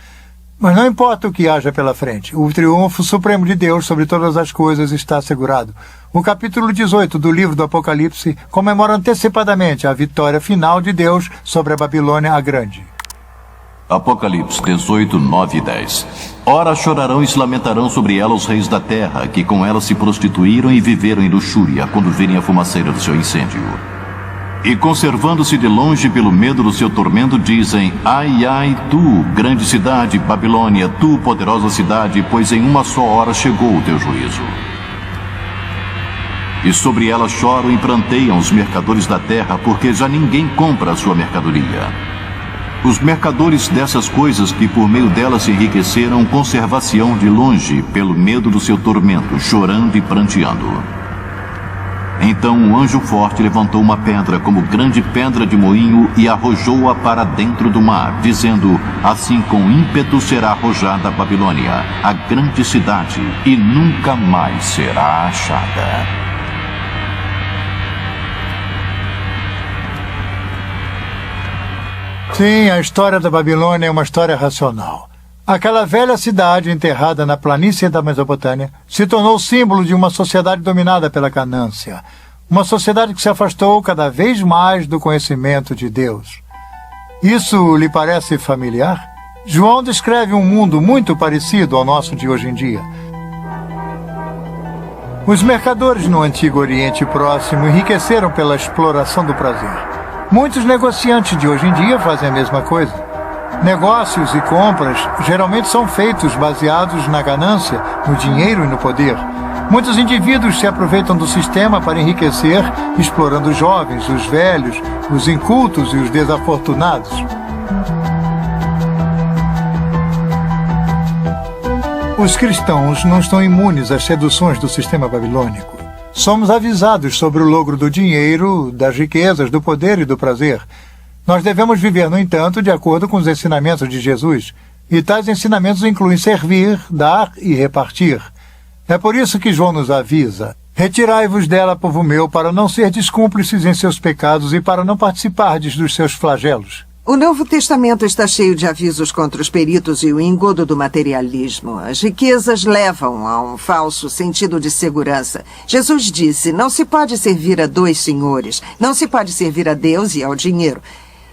Mas não importa o que haja pela frente, o triunfo supremo de Deus sobre todas as coisas está assegurado. O capítulo 18 do livro do Apocalipse comemora antecipadamente a vitória final de Deus sobre a Babilônia a Grande. Apocalipse 18, 9 e 10. Ora chorarão e se lamentarão sobre ela os reis da terra, que com ela se prostituíram e viveram em luxúria, quando virem a fumaceira do seu incêndio. E conservando-se de longe pelo medo do seu tormento, dizem: ai, ai, tu, grande cidade, Babilônia, tu, poderosa cidade, pois em uma só hora chegou o teu juízo. E sobre ela choram e pranteiam os mercadores da terra, porque já ninguém compra a sua mercadoria. Os mercadores dessas coisas que por meio dela se enriqueceram, conservar-se-ão de longe, pelo medo do seu tormento, chorando e pranteando. Então um anjo forte levantou uma pedra como grande pedra de moinho e arrojou-a para dentro do mar, dizendo: assim com ímpeto será arrojada a Babilônia, a grande cidade, e nunca mais será achada. Sim, a história da Babilônia é uma história racional. Aquela velha cidade enterrada na planície da Mesopotâmia se tornou símbolo de uma sociedade dominada pela ganância. Uma sociedade que se afastou cada vez mais do conhecimento de Deus. Isso lhe parece familiar? João descreve um mundo muito parecido ao nosso de hoje em dia. Os mercadores no Antigo Oriente Próximo enriqueceram pela exploração do prazer. Muitos negociantes de hoje em dia fazem a mesma coisa. Negócios e compras geralmente são feitos baseados na ganância, no dinheiro e no poder. Muitos indivíduos se aproveitam do sistema para enriquecer, explorando os jovens, os velhos, os incultos e os desafortunados. Os cristãos não estão imunes às seduções do sistema babilônico. Somos avisados sobre o logro do dinheiro, das riquezas, do poder e do prazer. Nós devemos viver, no entanto, de acordo com os ensinamentos de Jesus. E tais ensinamentos incluem servir, dar e repartir. É por isso que João nos avisa: retirai-vos dela, povo meu, para não serdes cúmplices em seus pecados e para não participardes dos seus flagelos. O Novo Testamento está cheio de avisos contra os peritos e o engodo do materialismo. As riquezas levam a um falso sentido de segurança. Jesus disse: não se pode servir a dois senhores, não se pode servir a Deus e ao dinheiro.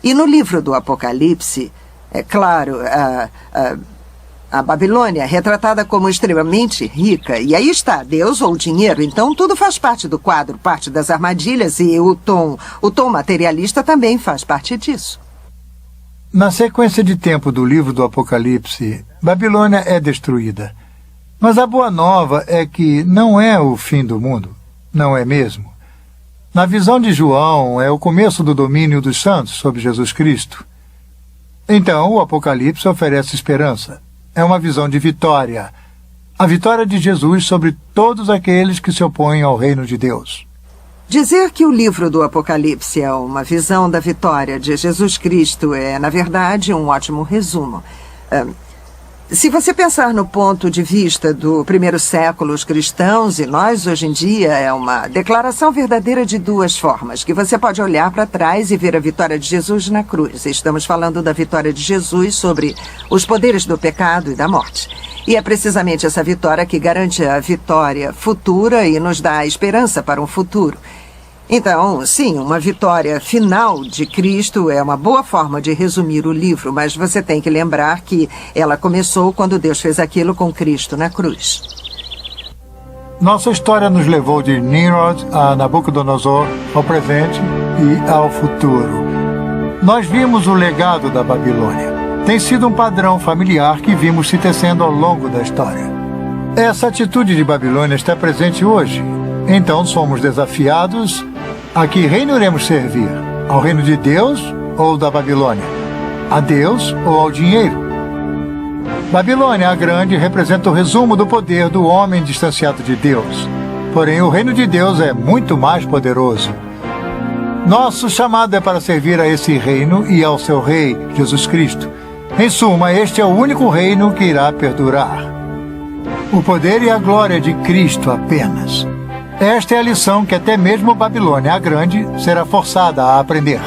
E no livro do Apocalipse, é claro, a Babilônia é retratada como extremamente rica. E aí está, Deus ou dinheiro. Então tudo faz parte do quadro, parte das armadilhas, e o tom materialista também faz parte disso. Na sequência de tempo do livro do Apocalipse, Babilônia é destruída. Mas a boa nova é que não é o fim do mundo, não é mesmo? Na visão de João, é o começo do domínio dos santos sobre Jesus Cristo. Então, o Apocalipse oferece esperança. É uma visão de vitória. A vitória de Jesus sobre todos aqueles que se opõem ao reino de Deus. Dizer que o livro do Apocalipse é uma visão da vitória de Jesus Cristo é, na verdade, um ótimo resumo. Se você pensar no ponto de vista do primeiro século, os cristãos e nós hoje em dia, é uma declaração verdadeira de duas formas, que você pode olhar para trás e ver a vitória de Jesus na cruz. Estamos falando da vitória de Jesus sobre os poderes do pecado e da morte. E é precisamente essa vitória que garante a vitória futura e nos dá a esperança para um futuro. Então, sim, uma vitória final de Cristo é uma boa forma de resumir o livro, mas você tem que lembrar que ela começou quando Deus fez aquilo com Cristo na cruz. Nossa história nos levou de Nimrod a Nabucodonosor, ao presente e ao futuro. Nós vimos o legado da Babilônia. Tem sido um padrão familiar que vimos se tecendo ao longo da história. Essa atitude de Babilônia está presente hoje. Então somos desafiados a que reino iremos servir? Ao reino de Deus ou da Babilônia? A Deus ou ao dinheiro? Babilônia a Grande representa o resumo do poder do homem distanciado de Deus. Porém, o reino de Deus é muito mais poderoso. Nosso chamado é para servir a esse reino e ao seu rei, Jesus Cristo. Em suma, este é o único reino que irá perdurar. O poder e a glória de Cristo apenas. Esta é a lição que até mesmo Babilônia a Grande será forçada a aprender.